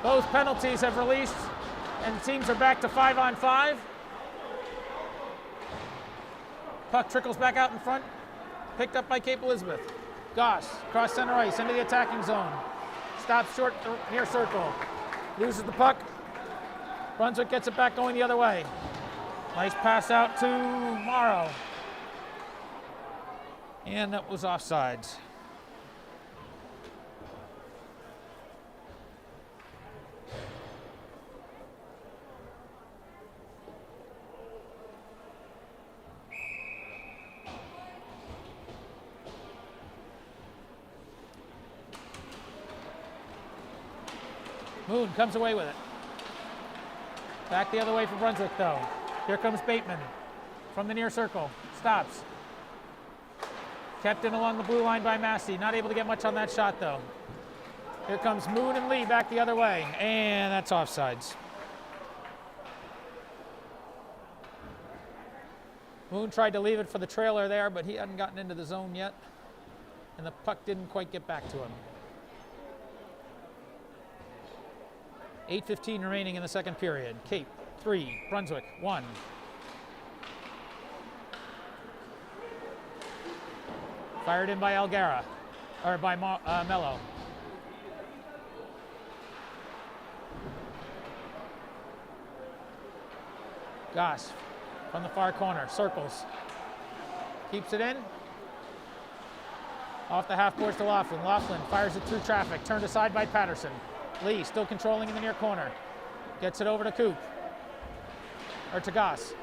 Both penalties have released, and teams are back to 5-on-5. Puck trickles back out in front, picked up by Cape Elizabeth. Goss, cross center ice, into the attacking zone. Stops short near circle. Loses the puck. Brunswick gets it back going the other way. Nice pass out to Morrow. And that was offsides. Moon comes away with it. Back the other way for Brunswick, though. Here comes Bateman from the near circle. Stops. Kept in along the blue line by Massey. Not able to get much on that shot, though. Here comes Moon and Lee back the other way. And that's offsides. Moon tried to leave it for the trailer there, but he hadn't gotten into the zone yet. And the puck didn't quite get back to him. 8:15 remaining in the second period. Cape 3, Brunswick 1. Fired in by Algara, or by Mello. Goss from the far corner, circles. Keeps it in. Off the half boards to Laughlin. Laughlin fires it through traffic, turned aside by Patterson. Lee still controlling in the near corner. Gets it over to Coop. Or to Goss.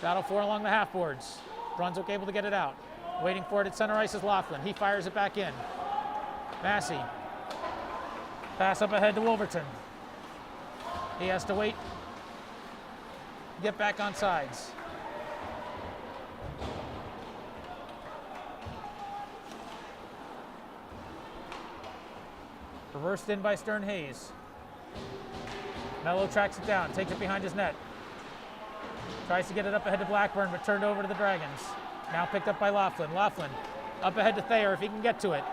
Battle for along the half boards. Brunswick able to get it out. Waiting for it at center ice is Laughlin. He fires it back in. Massey. Pass up ahead to Wolverton. He has to wait. Get back on sides. Reversed in by Stern Hayes. Mello tracks it down, takes it behind his net. Tries to get it up ahead to Blackburn, but turned over to the Dragons. Now picked up by Laughlin. Laughlin up ahead to Thayer if he can get to it.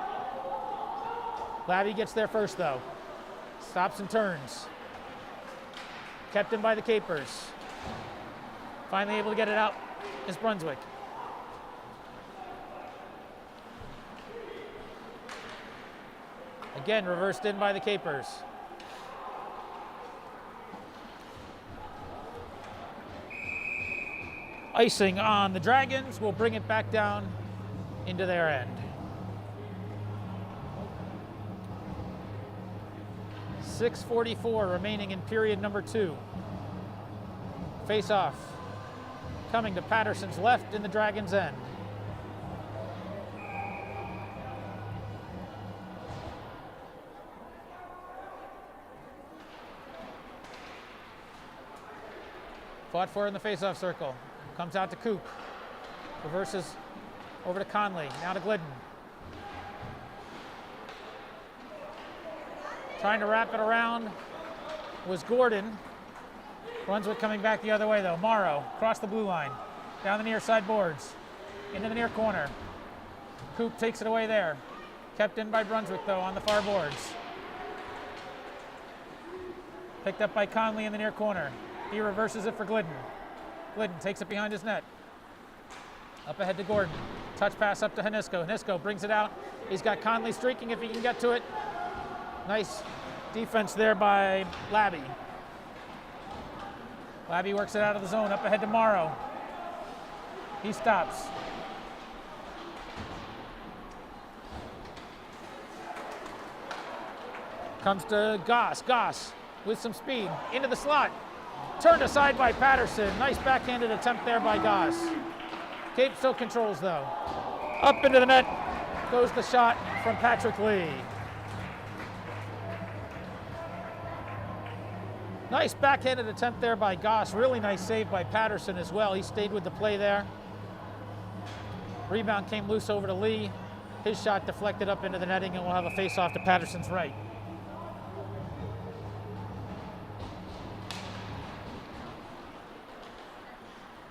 Labby gets there first, though. Stops and turns. Kept in by the Capers. Finally able to get it out is Brunswick. Again, reversed in by the Capers. Icing on the Dragons will bring it back down into their end. 6:44 remaining in period number 2. Face-off coming to Patterson's left in the Dragons' end. Fought for in the face-off circle. Comes out to Coop. Reverses over to Conley. Now to Glidden. Trying to wrap it around was Gordon. Brunswick coming back the other way, though. Morrow across the blue line. Down the near side boards. Into the near corner. Coop takes it away there. Kept in by Brunswick, though, on the far boards. Picked up by Conley in the near corner. He reverses it for Glidden. Glidden takes it behind his net. Up ahead to Gordon. Touch pass up to Hanisco. Hanisco brings it out. He's got Conley streaking if he can get to it. Nice defense there by Labby. Labby works it out of the zone. Up ahead to Morrow. He stops. Comes to Goss. Goss with some speed. Into the slot. Turned aside by Patterson. Nice backhanded attempt there by Goss. Cape still controls, though. Up into the net goes the shot from Patrick Lee. Nice backhanded attempt there by Goss. Really nice save by Patterson as well. He stayed with the play there. Rebound came loose over to Lee. His shot deflected up into the netting, and we'll have a face-off to Patterson's right.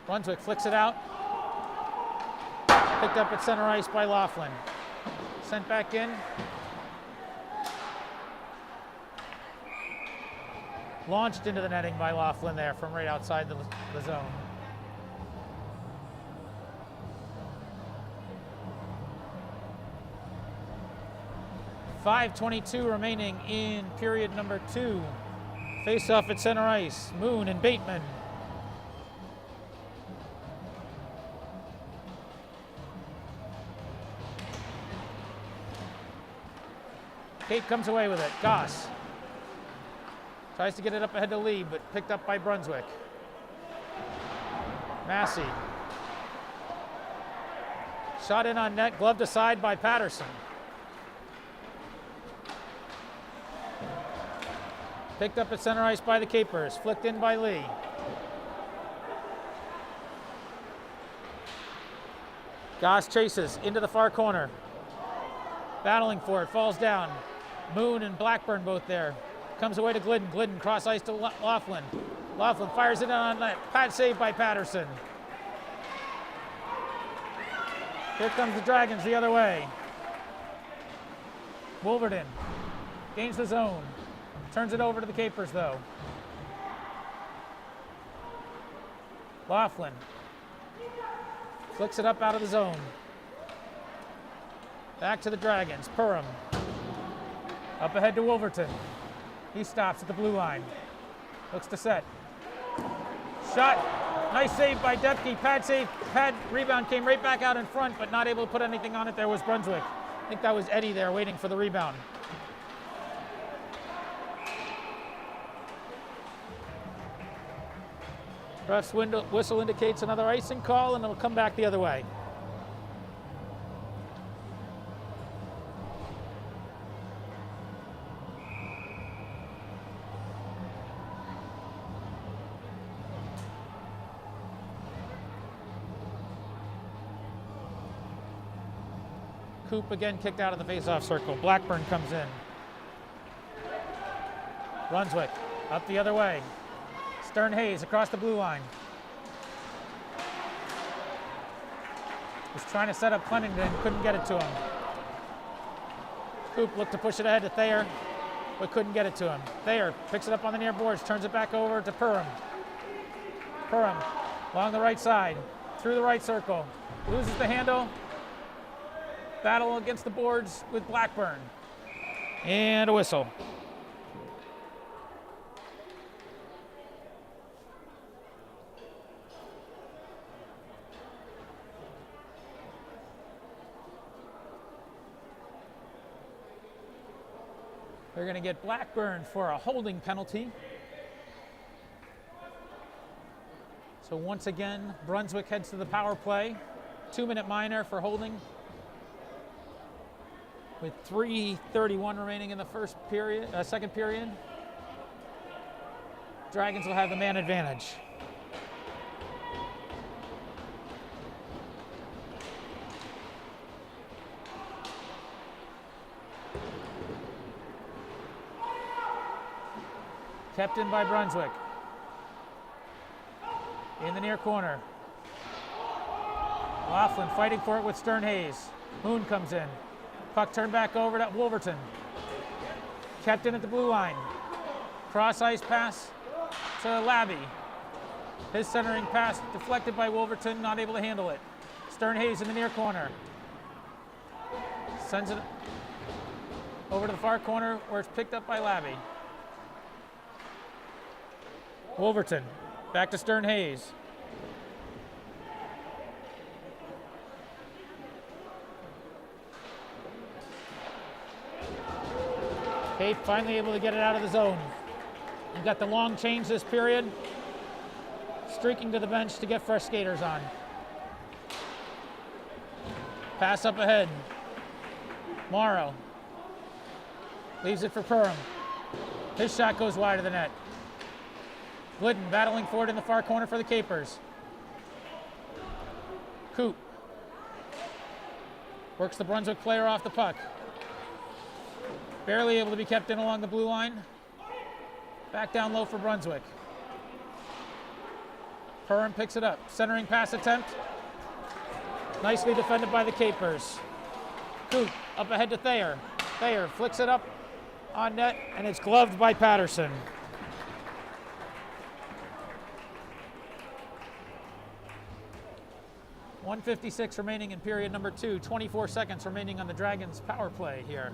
Brunswick flicks it out. Picked up at center ice by Laughlin. Sent back in. Launched into the netting by Laughlin there from right outside the zone. .5:22 remaining in period number 2. Face-off at center ice. Moon and Bateman. Cape comes away with it. Goss tries to get it up ahead to Lee, but picked up by Brunswick. Massey. Shot in on net, gloved aside by Patterson. Picked up at center ice by the Capers, flicked in by Lee. Goss chases into the far corner. Battling for it, falls down. Moon and Blackburn both there. Comes away to Glidden. Glidden cross ice to Laughlin. Laughlin fires it on net. Pad save by Patterson. Here comes the Dragons the other way. Wolverton gains the zone. Turns it over to the Capers though. Laughlin flicks it up out of the zone. Back to the Dragons. Perham. Up ahead to Wolverton. He stops at the blue line. Looks to set. Shot. Nice save by Depke. Pad save. Pad rebound came right back out in front, but not able to put anything on it. There was Brunswick. I think that was Eddie there waiting for the rebound. Ref's whistle indicates another icing call, and it'll come back the other way. Coop again kicked out of the face-off circle. Blackburn comes in. Brunswick up the other way. Stern Hayes across the blue line. Was trying to set up Clennington, couldn't get it to him. Coop looked to push it ahead to Thayer, but couldn't get it to him. Thayer picks it up on the near boards, turns it back over to Perham. Perham along the right side, through the right circle. Loses the handle. Battle against the boards with Blackburn. And a whistle. They're going to get Blackburn for a holding penalty. So once again, Brunswick heads to the power play. 2-minute minor for holding. With 3:31 remaining in the second period. Dragons will have the man advantage. Kept in by Brunswick. In the near corner. Laughlin fighting for it with Stern Hayes. Moon comes in. Puck turned back over to Wolverton. Kept in at the blue line. Cross ice pass to Labby. His centering pass deflected by Wolverton, not able to handle it. Stern Hayes in the near corner. Sends it over to the far corner where it's picked up by Labby. Wolverton back to Stern Hayes. Cape finally able to get it out of the zone. You've got the long change this period. Streaking to the bench to get fresh skaters on. Pass up ahead. Morrow. Leaves it for Perham. His shot goes wide of the net. Glidden battling for it in the far corner for the Capers. Coop Works the Brunswick player off the puck. Barely able to be kept in along the blue line. Back down low for Brunswick. Perrin picks it up. Centering pass attempt. Nicely defended by the Capers. Coop up ahead to Thayer. Thayer flicks it up on net, and it's gloved by Patterson. .156 remaining in period number 2. 24 seconds remaining on the Dragons' power play here.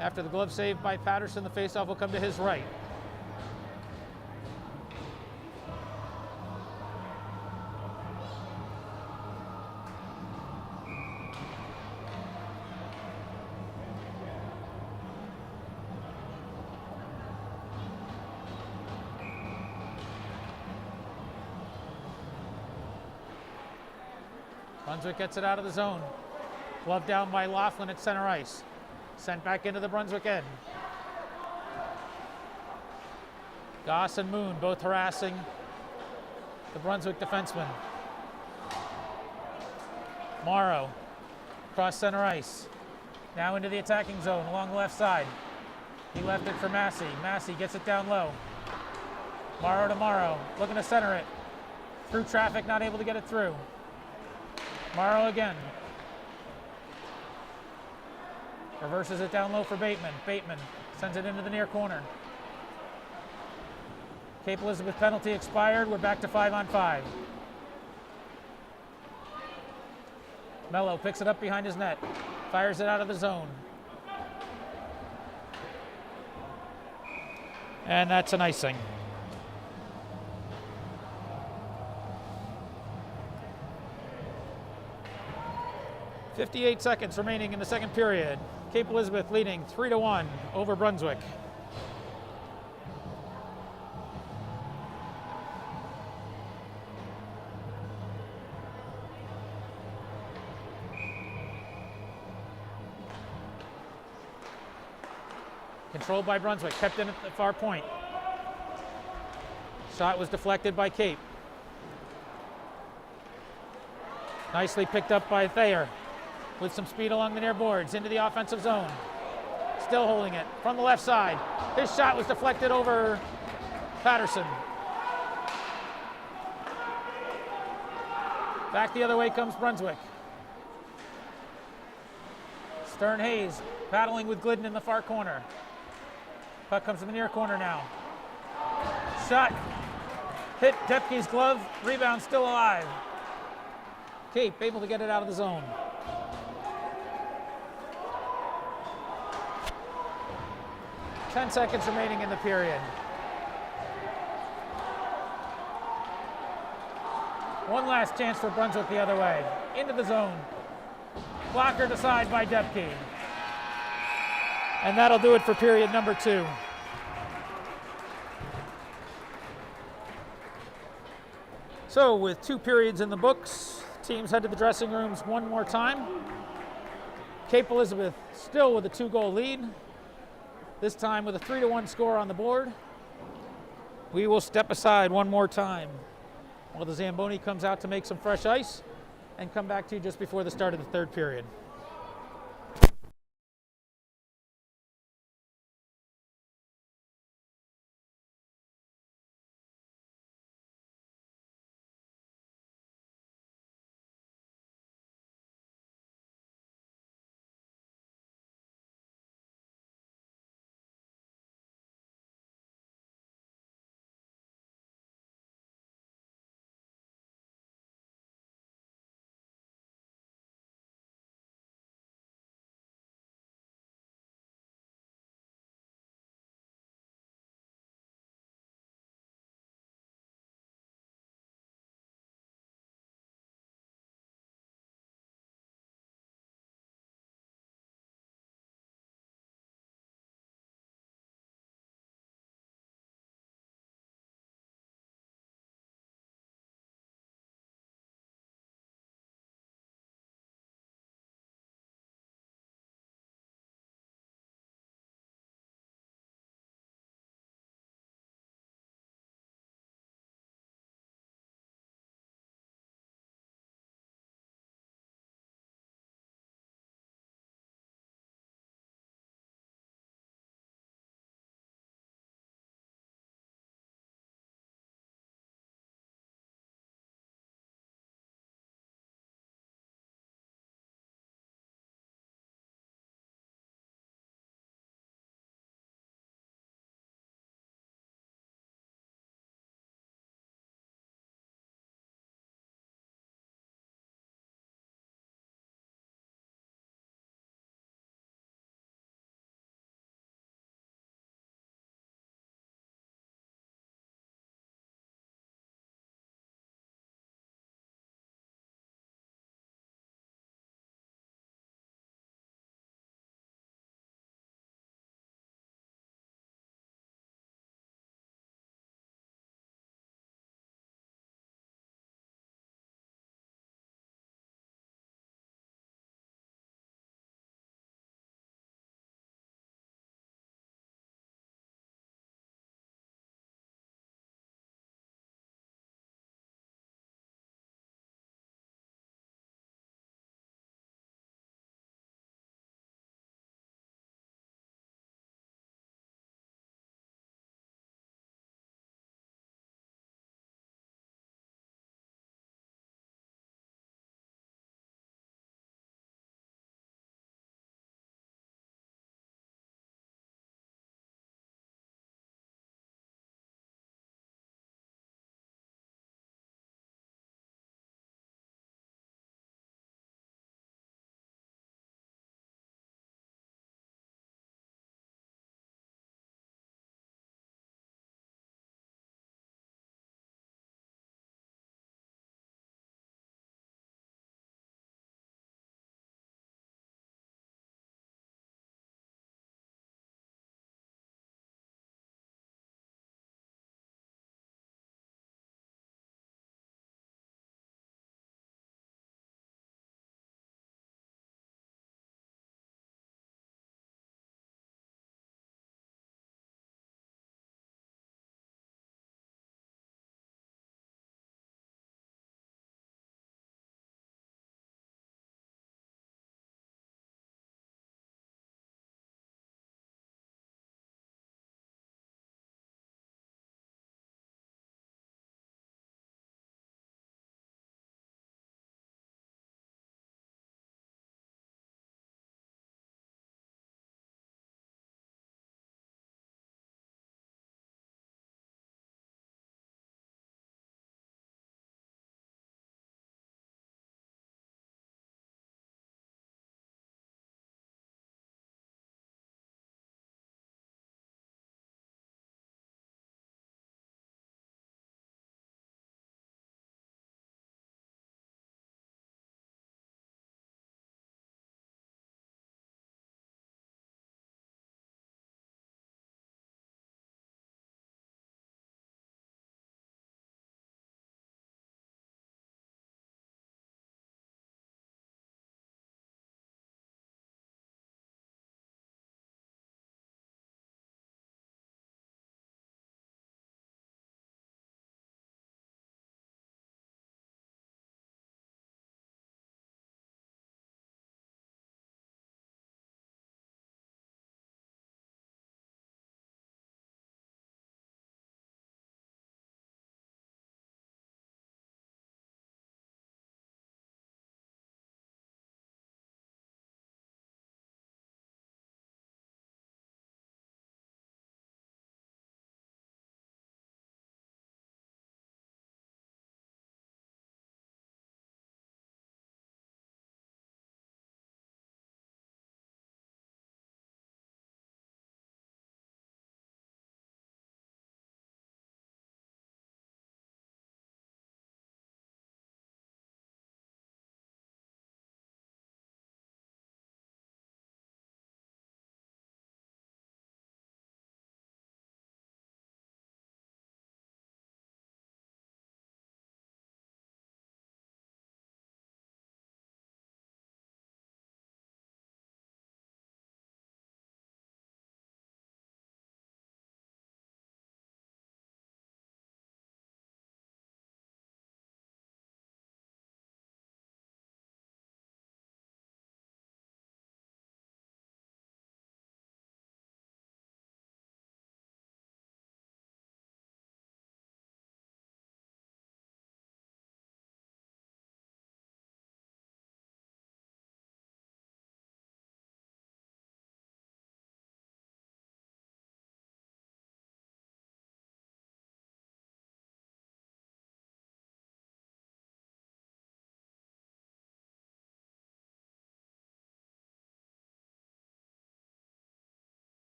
After the glove save by Patterson, the faceoff will come to his right. Brunswick gets it out of the zone. Glove down by Laughlin at center ice. Sent back into the Brunswick end. Goss and Moon both harassing the Brunswick defenseman. Morrow across center ice. Now into the attacking zone along the left side. He left it for Massey. Massey gets it down low. Morrow to Morrow, looking to center it. Through traffic, not able to get it through. Morrow again. Reverses it down low for Bateman. Bateman sends it into the near corner. Cape Elizabeth penalty expired. We're back to 5-on-5. Mello picks it up behind his net. Fires it out of the zone. And that's an icing. .58 seconds remaining in the second period. Cape Elizabeth leading 3-1 over Brunswick. Controlled by Brunswick, kept in at the far point. Shot was deflected by Cape. Nicely picked up by Thayer. With some speed along the near boards, into the offensive zone. Still holding it from the left side. His shot was deflected over Patterson. Back the other way comes Brunswick. Stern Hayes battling with Glidden in the far corner. Puck comes to the near corner now. Shot hit Depke's glove. Rebound still alive. Cape able to get it out of the zone. Ten seconds remaining in the period. One last chance for Brunswick the other way. Into the zone. Blocker aside by Depke. And that'll do it for period number 2. So with 2 periods in the books, teams head to the dressing rooms one more time. Cape Elizabeth still with a 2-goal lead. This time with a 3-1 score on the board. We will step aside one more time while the Zamboni comes out to make some fresh ice and come back to you just before the start of the third period.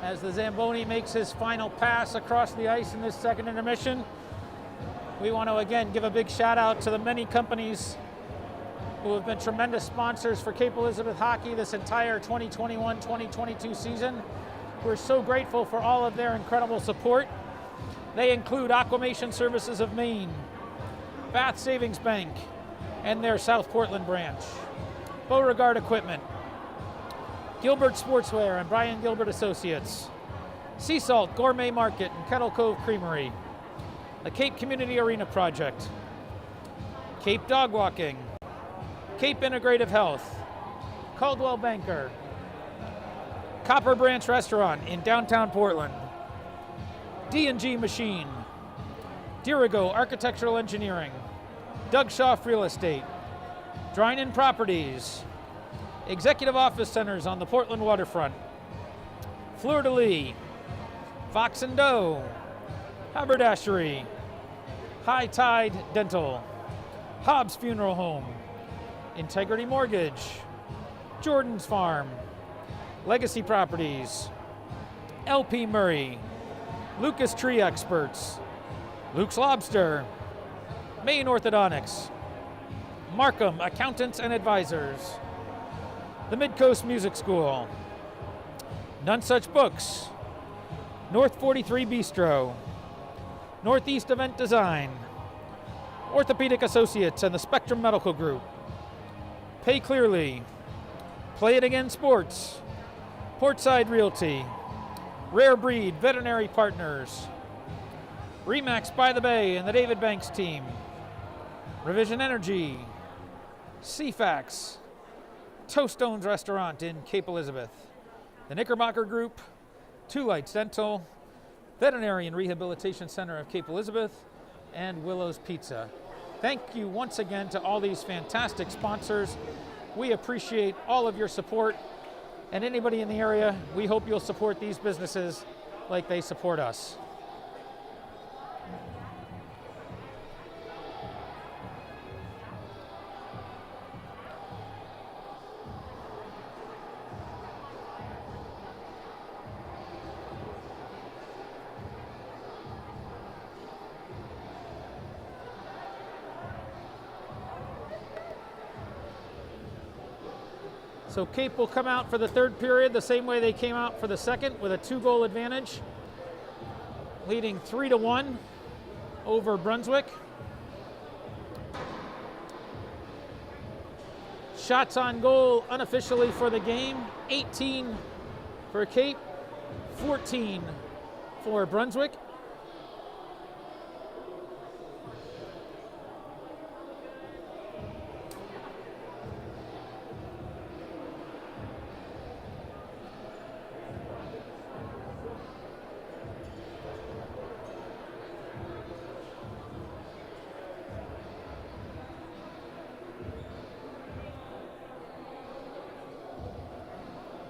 as the Zamboni makes his final pass across the ice in this second intermission. We want to again give a big shout out to the many companies who have been tremendous sponsors for Cape Elizabeth hockey this entire 2021-2022 season. We're so grateful for all of their incredible support. They include Aquamation Services of Maine, Bath Savings Bank, and their South Portland branch, Beauregard Equipment, Gilbert Sportswear and Brian Gilbert Associates, Sea Salt Gourmet Market and Kettle Cove Creamery, the Cape Community Arena Project, Cape Dog Walking, Cape Integrative Health, Caldwell Banker, Copper Branch Restaurant in downtown Portland, D&G Machine, Dirigo Architectural Engineering, Doug Schaff Real Estate, Drinan Properties, Executive Office Centers on the Portland waterfront, Fleur de Lis, Fox and Doe, Haberdashery, High Tide Dental, Hobbs Funeral Home, Integrity Mortgage, Jordan's Farm, Legacy Properties, LP Murray, Lucas Tree Experts, Luke's Lobster, Maine Orthodontics, Markham Accountants and Advisors, the Midcoast Music School, None Such Books, North 43 Bistro, Northeast Event Design, Orthopedic Associates and the Spectrum Medical Group, Pay Clearly, Play It Again Sports, Portside Realty, Rare Breed Veterinary Partners, Remax by the Bay and the David Banks team, Revision Energy, CFAX, Toestones Restaurant in Cape Elizabeth, the Knickerbocker Group, Two Lights Dental, Veterinary and Rehabilitation Center of Cape Elizabeth, and Willow's Pizza. Thank you once again to all these fantastic sponsors. We appreciate all of your support, and anybody in the area, we hope you'll support these businesses like they support us. So Cape will come out for the third period the same way they came out for the second, with a 2-goal advantage, leading 3-1 over Brunswick. Shots on goal unofficially for the game, 18 for Cape, 14 for Brunswick.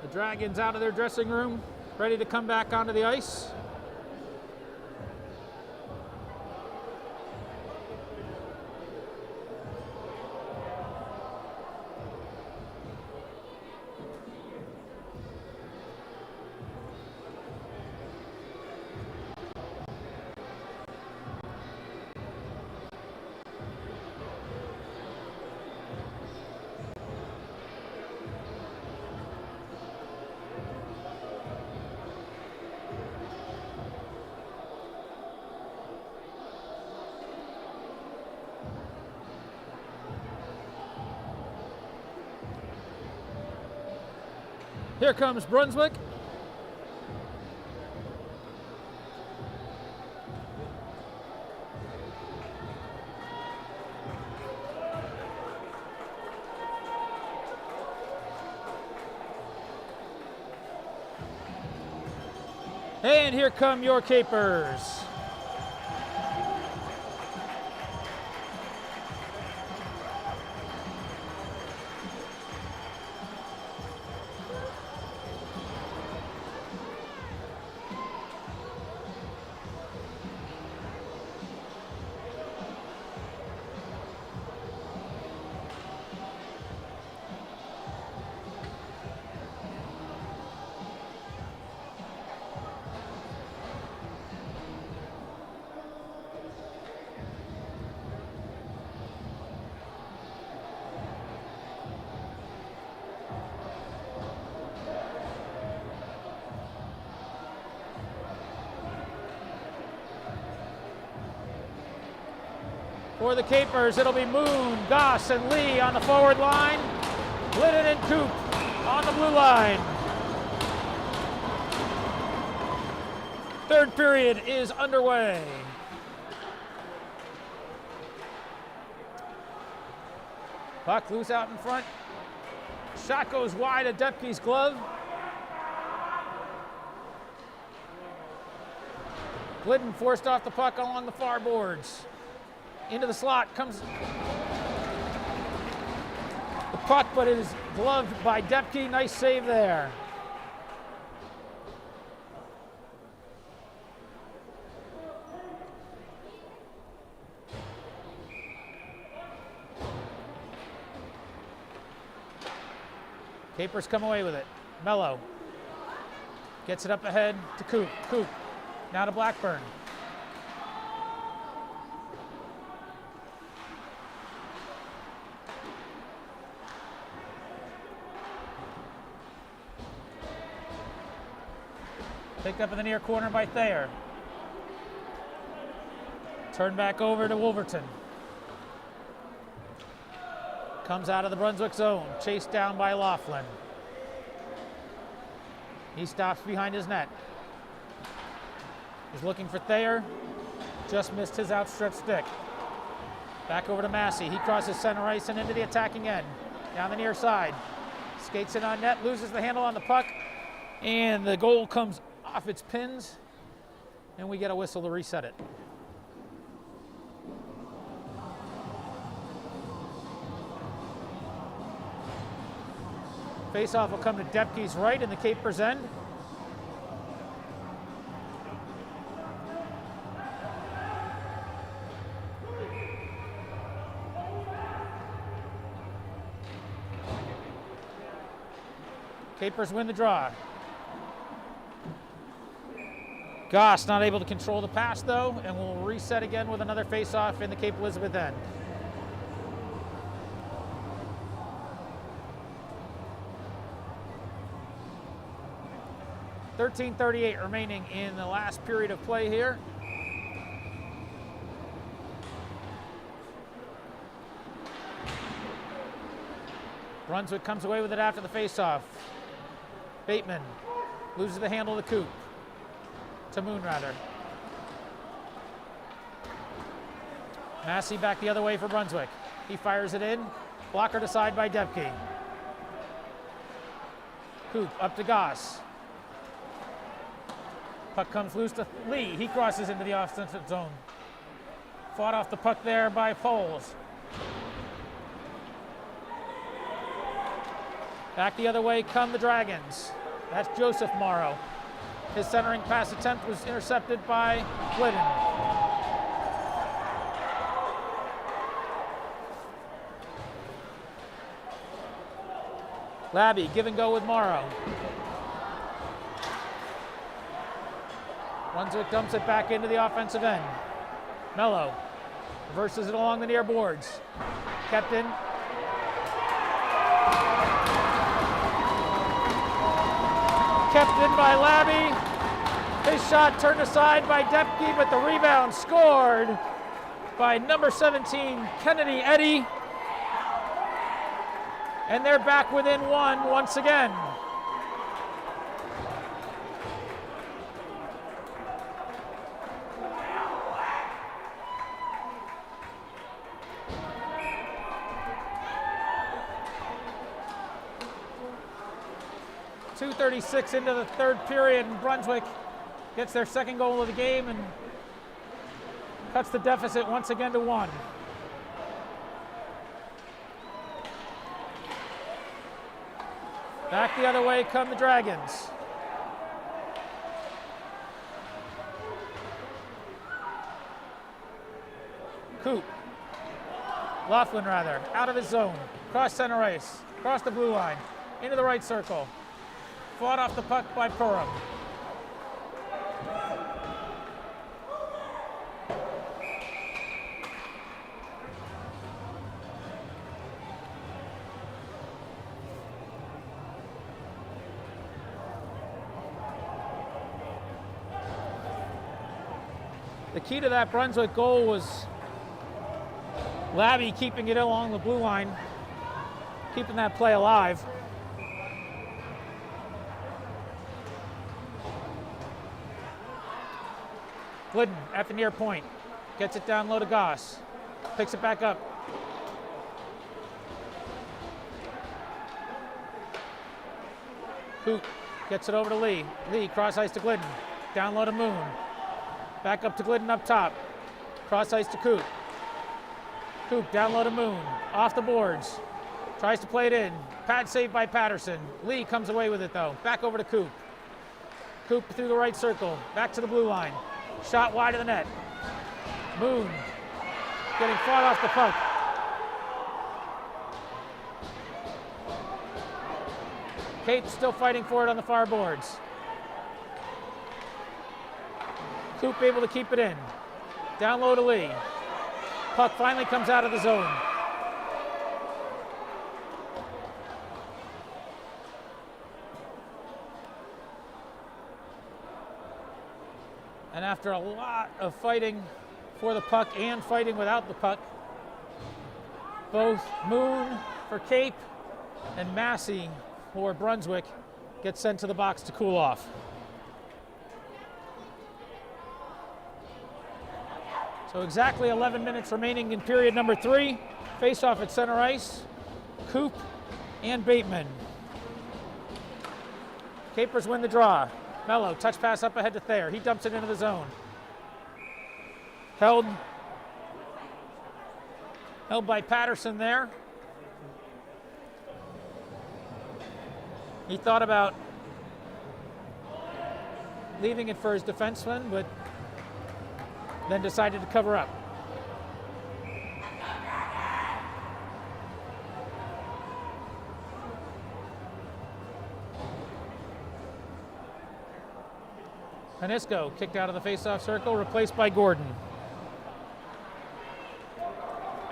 The Dragons out of their dressing room, ready to come back onto the ice. Here comes Brunswick. And here come your Capers. For the Capers, it'll be Moon, Goss, and Lee on the forward line. Glidden and Coop on the blue line. Third period is underway. Puck loose out in front. Shot goes wide of Depke's glove. Glidden forced off the puck along the far boards. Into the slot comes the puck, but it is gloved by Depke. Nice save there. Capers come away with it. Mello gets it up ahead to Coop. Coop now to Blackburn. Picked up in the near corner by Thayer. Turned back over to Wolverton. Comes out of the Brunswick zone, chased down by Laughlin. He stops behind his net. He's looking for Thayer, just missed his outstretched stick. Back over to Massey, he crosses center ice and into the attacking end. Down the near side, skates in on net, loses the handle on the puck, and the goal comes off its pins, and we get a whistle to reset it. Faceoff will come to Depke's right in the Capers end. Capers win the draw. Goss not able to control the pass though, and we'll reset again with another faceoff in the Cape Elizabeth end. .13:38 remaining in the last period of play here. Brunswick comes away with it after the faceoff. Bateman loses the handle to Coop. To Moon, rather. Massey back the other way for Brunswick. He fires it in. Blocker aside by Depke. Coop up to Goss. Puck comes loose to Lee. He crosses into the offensive zone. Fought off the puck there by Poles. Back the other way come the Dragons. That's Joseph Morrow. His centering pass attempt was intercepted by Glidden. Labby, give and go with Morrow. Brunswick dumps it back into the offensive end. Mello reverses it along the near boards. Kept in. Kept in by Labby. His shot turned aside by Depke, but the rebound scored by number 17, Kennedy Eddy. And they're back within one once again. .236 into the third period, and Brunswick gets their second goal of the game and cuts the deficit once again to 1. Back the other way come the Dragons. Coop. Laughlin, rather, out of his zone. Cross center ice. Cross the blue line. Into the right circle. Fought off the puck by Purim. The key to that Brunswick goal was Labby keeping it along the blue line, keeping that play alive. Glidden at the near point, gets it down low to Goss, picks it back up. Coop gets it over to Lee. Lee cross ice to Glidden, down low to Moon. Back up to Glidden up top, cross ice to Coop. Coop down low to Moon, off the boards, tries to play it in. Pad saved by Patterson. Lee comes away with it though. Back over to Coop. Coop through the right circle, back to the blue line. Shot wide of the net. Moon getting fought off the puck. Cape still fighting for it on the far boards. Coop able to keep it in. Down low to Lee. Puck finally comes out of the zone. And after a lot of fighting for the puck and fighting without the puck, both Moon for Cape and Massey for Brunswick get sent to the box to cool off. So exactly 11 minutes remaining in period number 3. Face off at center ice, Coop and Bateman. Capers win the draw. Mello, touch pass up ahead to Thayer. He dumps it into the zone. Held by Patterson there. He thought about leaving it for his defenseman, but then decided to cover up. Hanisco kicked out of the face-off circle, replaced by Gordon.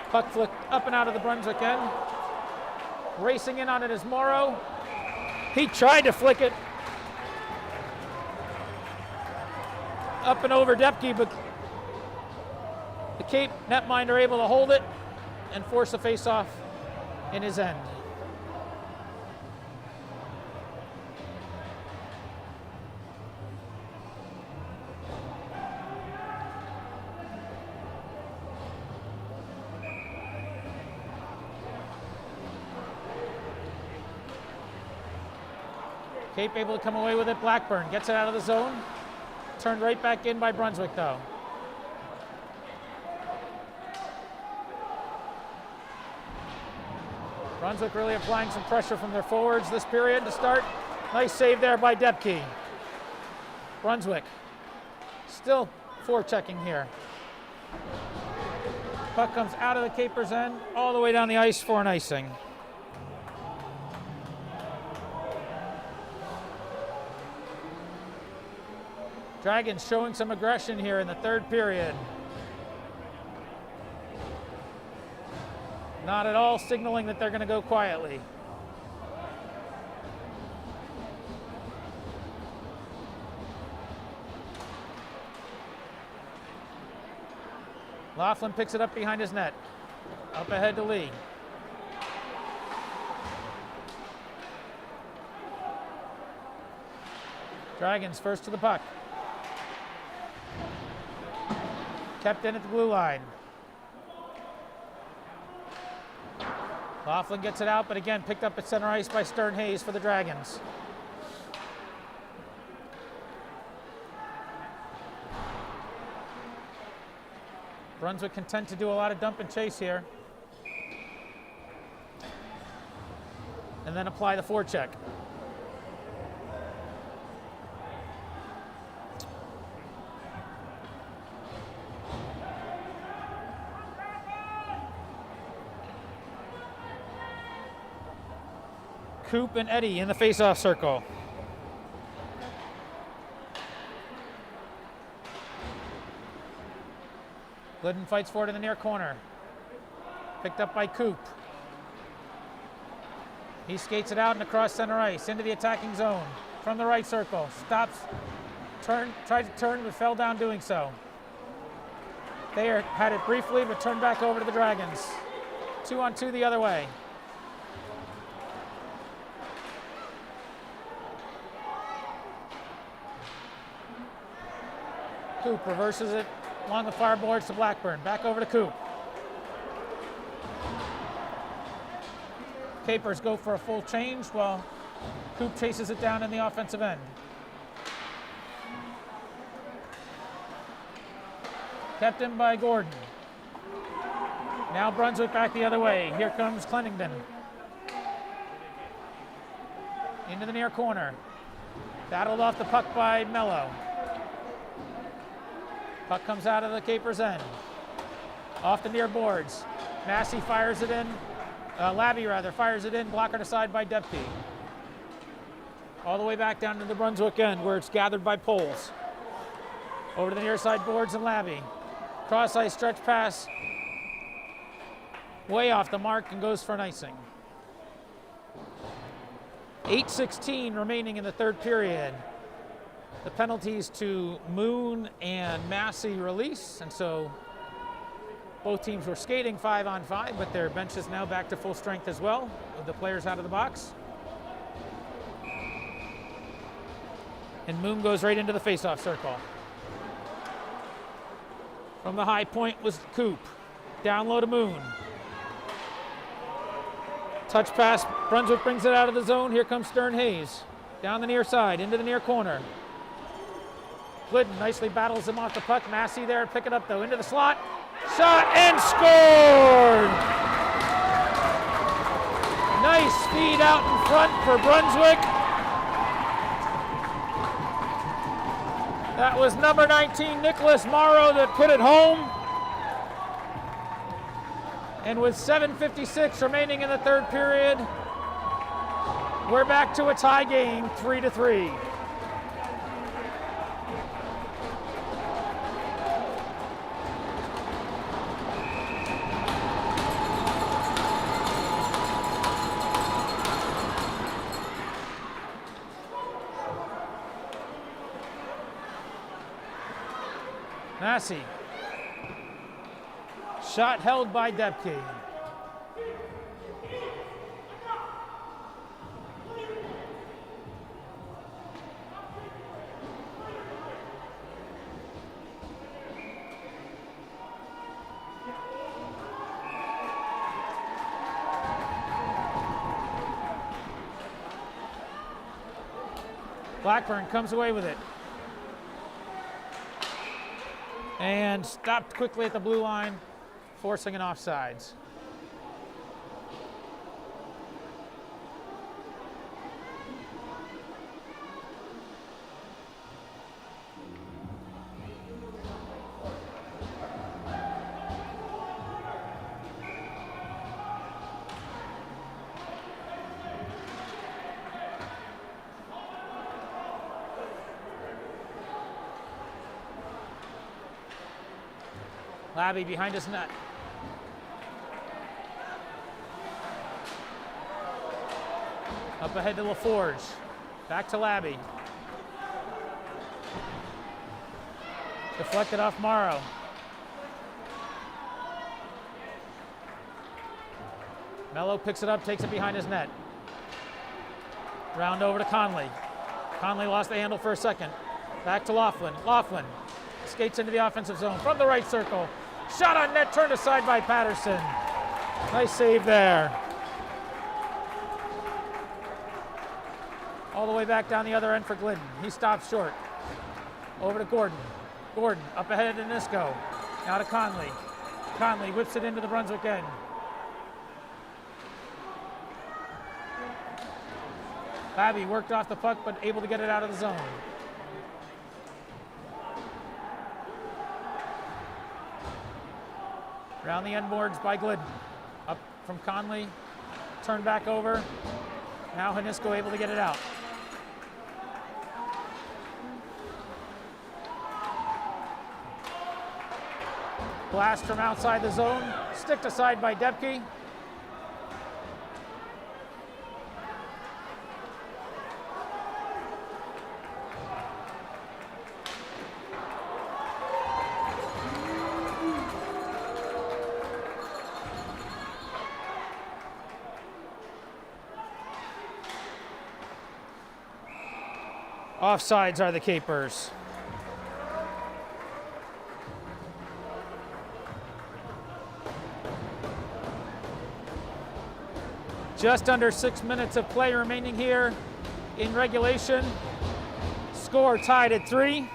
Puck flicked up and out of the Brunswick end. Racing in on it is Morrow. He tried to flick it up and over Depke, but the Cape netminder are able to hold it and force a face-off in his end. Cape able to come away with it. Blackburn gets it out of the zone. Turned right back in by Brunswick, though. Brunswick really applying some pressure from their forwards this period to start. Nice save there by Depke. Brunswick still forechecking here. Puck comes out of the Capers' end, all the way down the ice for an icing. Dragons showing some aggression here in the third period. Not at all signaling that they're going to go quietly. Laughlin picks it up behind his net. Up ahead to Lee. Dragons first to the puck. Kept in at the blue line. Laughlin gets it out, but again picked up at center ice by Stern Hayes for the Dragons. Brunswick content to do a lot of dump and chase here. And then apply the forecheck. Coop and Eddie in the face-off circle. Glidden fights for it in the near corner. Picked up by Coop. He skates it out and across center ice into the attacking zone from the right circle. Stops, tried to turn, but fell down doing so. They had it briefly, but turned back over to the Dragons. 2-on-2 the other way. Coop reverses it along the far boards to Blackburn. Back over to Coop. Capers go for a full change while Coop chases it down in the offensive end. Kept in by Gordon. Now Brunswick back the other way. Here comes Clennington. Into the near corner. Battled off the puck by Mello. Puck comes out of the Capers' end. Off the near boards. Massey fires it in. Labby fires it in. Blocked aside by Depke. All the way back down to the Brunswick end where it's gathered by poles. Over to the near side boards and Labby. Cross ice stretch pass. Way off the mark and goes for an icing. 8:16 remaining in the third period. The penalties to Moon and Massey release, and so both teams were skating 5-on-5, but their bench is now back to full strength as well, with the players out of the box. And Moon goes right into the faceoff circle. From the high point was Coop. Down low to Moon. Touch pass, Brunswick brings it out of the zone. Here comes Stern Hayes. Down the near side, into the near corner. Glidden nicely battles him off the puck. Massey there, pick it up though, into the slot. Shot and scored! Nice feed out in front for Brunswick. That was number 19, Nicholas Morrow, that put it home. And with 7:56 remaining in the third period, we're back to a tie game, 3-3. Massey. Shot held by Depke. Blackburn comes away with it. And stopped quickly at the blue line, forcing an offsides. Labby behind his net. Up ahead to LaForge. Back to Labby. Deflected off Morrow. Mello picks it up, takes it behind his net. Round over to Conley. Conley lost the handle for a second. Back to Laughlin. Laughlin skates into the offensive zone from the right circle. Shot on net, turned aside by Patterson. Nice save there. All the way back down the other end for Glidden. He stops short. Over to Gordon. Gordon up ahead to Nisco. Now to Conley. Conley whips it into the Brunswick end. Labby worked off the puck, but able to get it out of the zone. Around the end boards by Glidden. Up from Conley. Turned back over. Now Hanisco able to get it out. Blast from outside the zone. Sticked aside by Depke. Offsides are the Capers. Just under 6 minutes of play remaining here in regulation. Score tied at 3.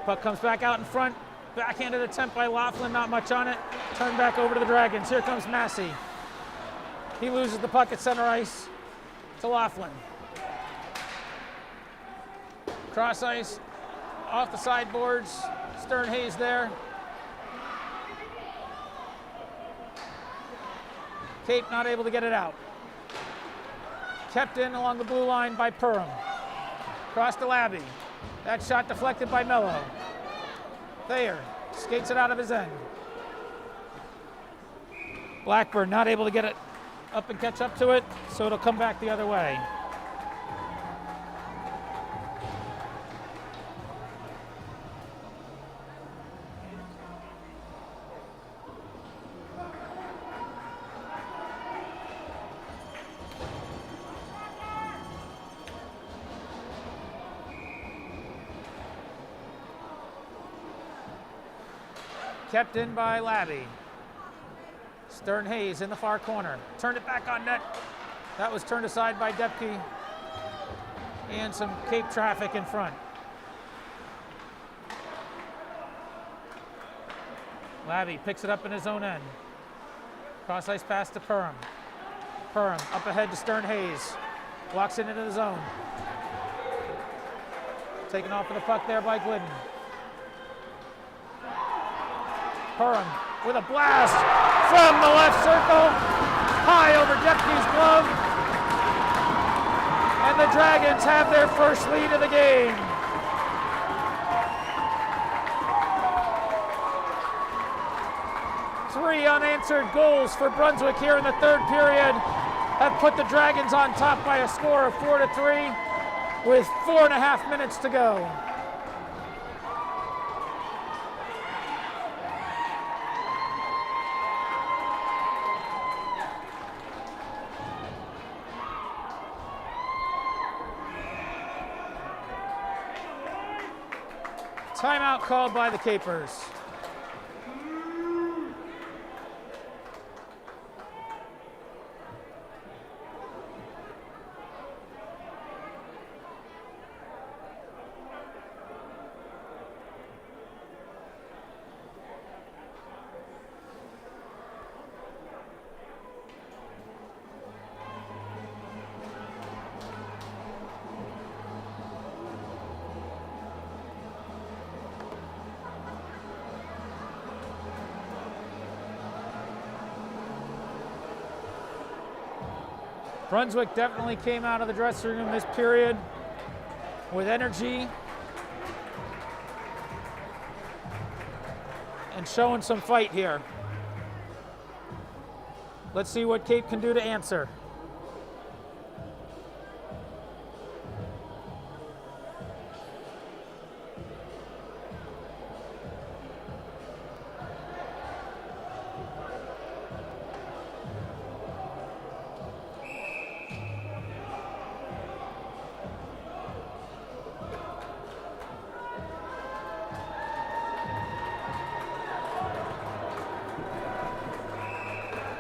Puck comes back out in front. Backhanded attempt by Laughlin, not much on it. Turned back over to the Dragons. Here comes Massey. He loses the puck at center ice to Laughlin. Cross ice, off the sideboards. Stern Hayes there. Cape not able to get it out. Kept in along the blue line by Perham. Cross to Labby. That shot deflected by Mello. Thayer skates it out of his end. Blackburn not able to get it up and catch up to it, so it'll come back the other way. Kept in by Labby. Stern Hayes in the far corner. Turned it back on net. That was turned aside by Depke. And some Cape traffic in front. Labby picks it up in his own end. Cross ice pass to Perham. Perham up ahead to Stern Hayes. Walks it into the zone. Taken off of the puck there by Glidden. Perham with a blast from the left circle, high over Depke's glove, and the Dragons have their first lead of the game. Three unanswered goals for Brunswick here in the third period have put the Dragons on top by a score of 4-3 with 4.5 minutes to go. Timeout called by the Capers. Brunswick definitely came out of the dressing room this period with energy and showing some fight here. Let's see what Cape can do to answer.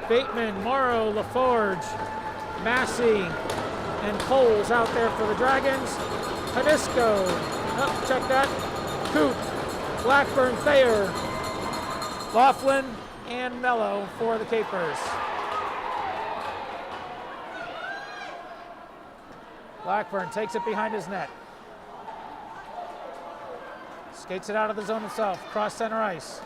Bateman, Morrow, LaForge, Massey, and Coles out there for the Dragons. Hadisco, oh, check that. Coop, Blackburn, Thayer, Laughlin, and Mello for the Capers. Blackburn takes it behind his net. Skates it out of the zone himself, cross center ice.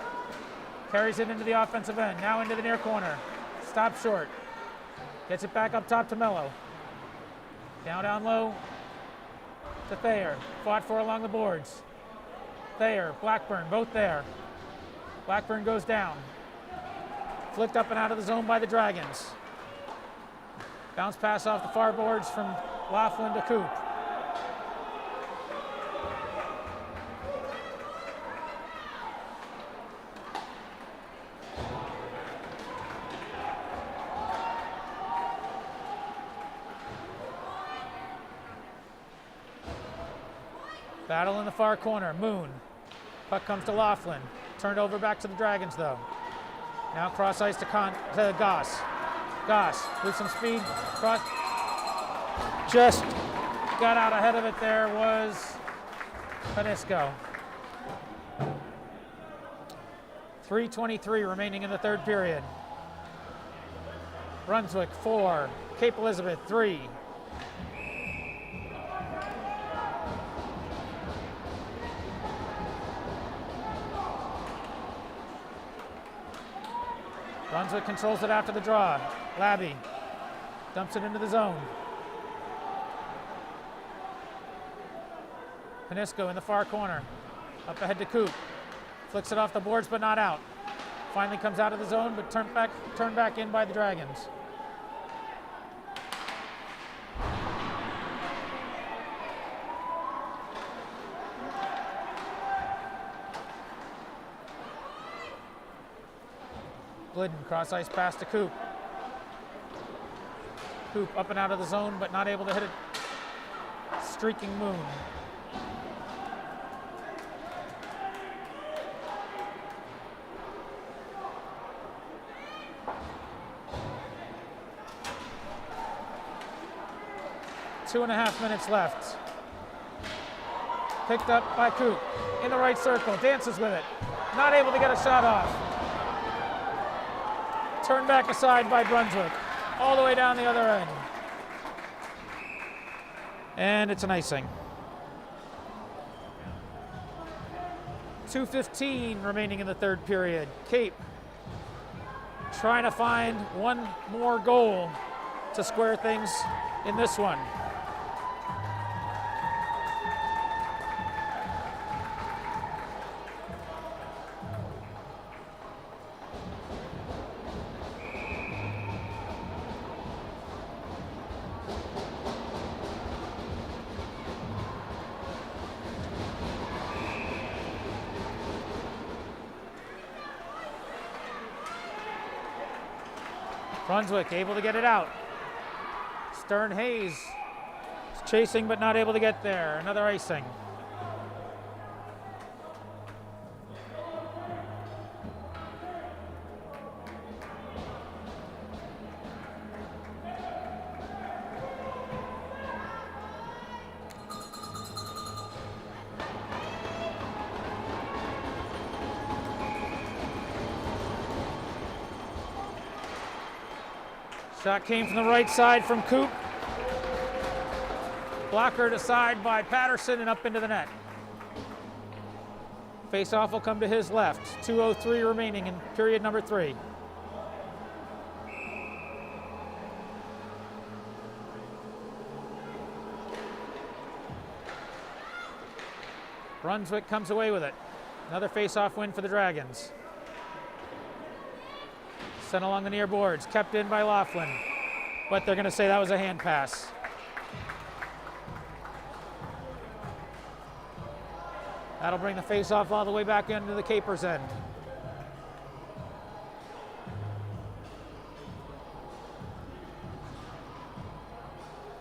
Carries it into the offensive end, now into the near corner. Stop short. Gets it back up top to Mello. Down low to Thayer. Fought for along the boards. Thayer, Blackburn, both there. Blackburn goes down. Flicked up and out of the zone by the Dragons. Bounce pass off the far boards from Laughlin to Coop. Battle in the far corner. Moon. Puck comes to Laughlin. Turned over back to the Dragons, though. Now cross ice to Goss. Goss with some speed. Cross. Just got out ahead of it there was Panisco. 3:23 remaining in the third period. Brunswick 4, Cape Elizabeth 3. Brunswick controls it after the draw. Labby dumps it into the zone. Panisco in the far corner. Up ahead to Coop. Flicks it off the boards, but not out. Finally comes out of the zone, but turned back in by the Dragons. Glidden, cross ice pass to Coop. Coop up and out of the zone, but not able to hit it. Streaking Moon. Two and a half minutes left. Picked up by Coop in the right circle, dances with it. Not able to get a shot off. Turned back aside by Brunswick, all the way down the other end. And it's an icing. 2:15 remaining in the third period. Cape trying to find one more goal to square things in this one. Brunswick able to get it out. Stern Hayes is chasing but not able to get there. Another icing. Shot came from the right side from Coop. Blockered aside by Patterson and up into the net. Face-off will come to his left. 2:03 remaining in period number 3. Brunswick comes away with it. Another face-off win for the Dragons. Sent along the near boards, kept in by Laughlin, but they're going to say that was a hand pass. That'll bring the face-off all the way back into the Capers' end.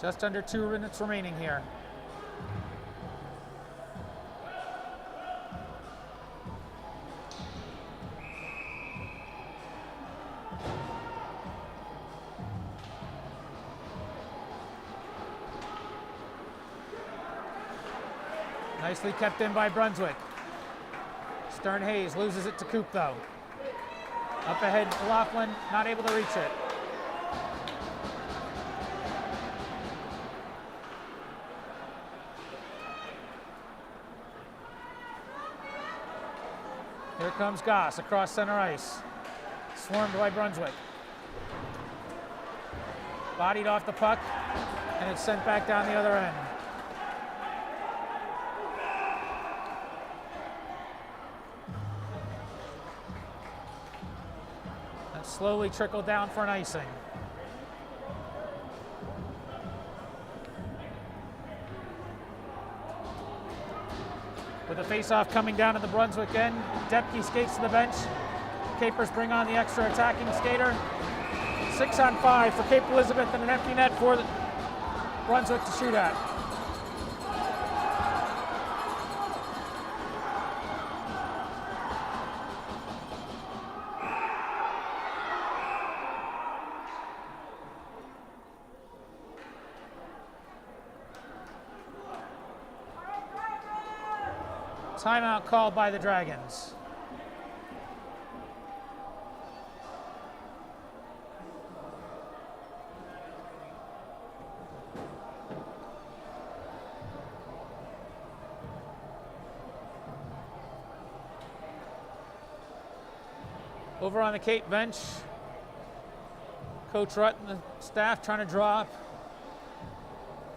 Just under 2 minutes remaining here. Nicely kept in by Brunswick. Stern Hayes loses it to Coop, though. Up ahead to Laughlin, not able to reach it. Here comes Goss across center ice. Swarmed by Brunswick. Bodied off the puck, and it's sent back down the other end. Slowly trickled down for an icing. With the face-off coming down at the Brunswick end, Depke skates to the bench. Capers bring on the extra attacking skater. 6-on-5 for Cape Elizabeth and an empty net for the Brunswick to shoot at. Timeout called by the Dragons. Over on the Cape bench, Coach Rutt and the staff trying to draw up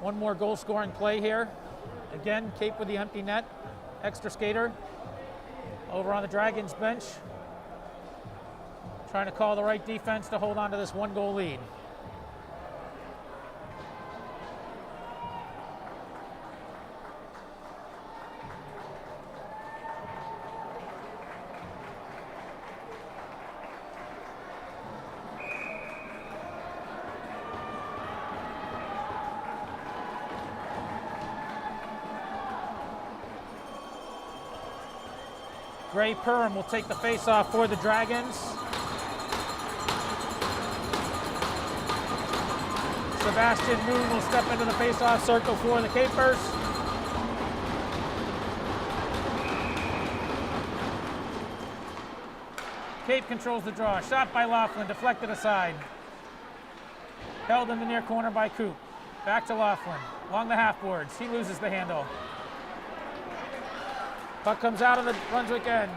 one more goal-scoring play here. Again, Cape with the empty net, extra skater. Over on the Dragons bench, trying to call the right defense to hold on to this 1-goal lead. Gray Perham will take the face-off for the Dragons. Sebastian Moon will step into the face-off circle for the Capers. Cape controls the draw. Shot by Laughlin, deflected aside. Held in the near corner by Coop. Back to Laughlin, along the half boards. He loses the handle. Puck comes out of the Brunswick end.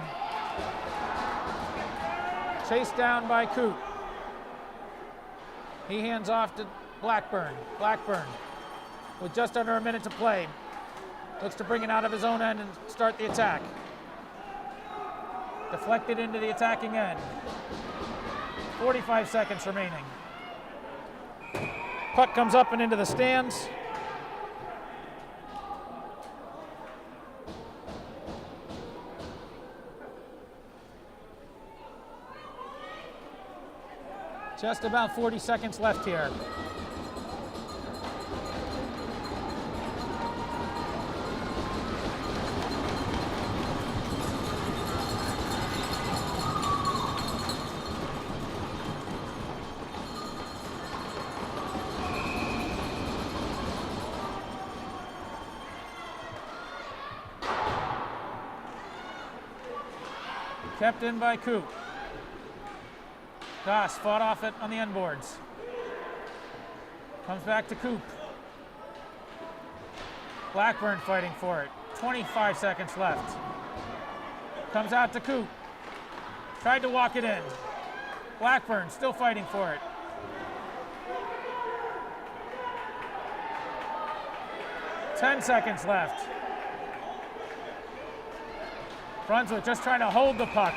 Chased down by Coop. He hands off to Blackburn. Blackburn, with just under a minute to play, looks to bring it out of his own end and start the attack. Deflected into the attacking end. 45 seconds remaining. Puck comes up and into the stands. Just about 40 seconds left here. Kept in by Coop. Goss fought off it on the end boards. Comes back to Coop. Blackburn fighting for it. 25 seconds left. Comes out to Coop. Tried to walk it in. Blackburn still fighting for it. Ten seconds left. Brunswick just trying to hold the puck.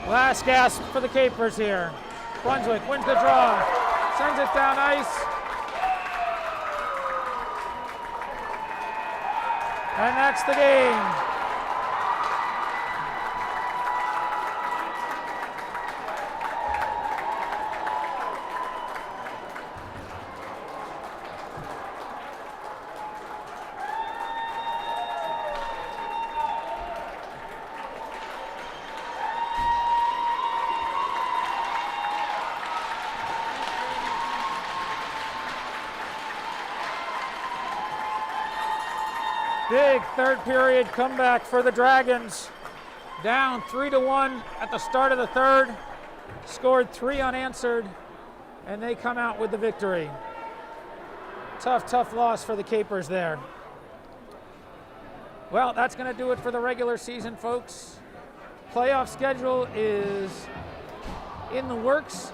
Last gasp for the Capers here. Brunswick wins the draw, sends it down ice. And that's the game. Big third period comeback for the Dragons. Down 3-1 at the start of the third. Scored 3 unanswered, and they come out with the victory. Tough loss for the Capers there. Well, that's going to do it for the regular season, folks. Playoff schedule is in the works.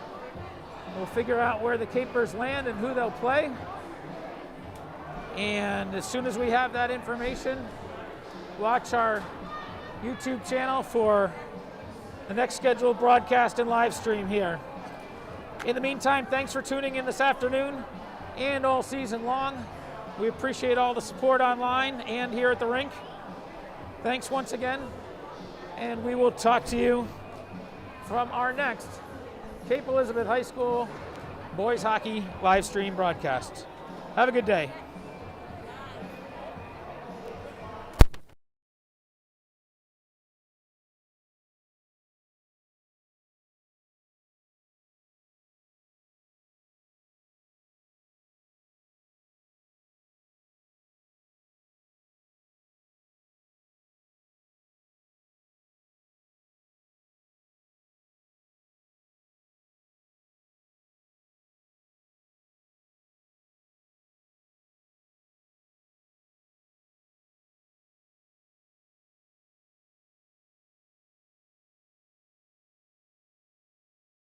We'll figure out where the Capers land and who they'll play. And as soon as we have that information, watch our YouTube channel for the next scheduled broadcast and live stream here. In the meantime, thanks for tuning in this afternoon, and all season long. We appreciate all the support online and here at the rink. Thanks once again, and we will talk to you from our next Cape Elizabeth High School boys hockey live stream broadcast. Have a good day.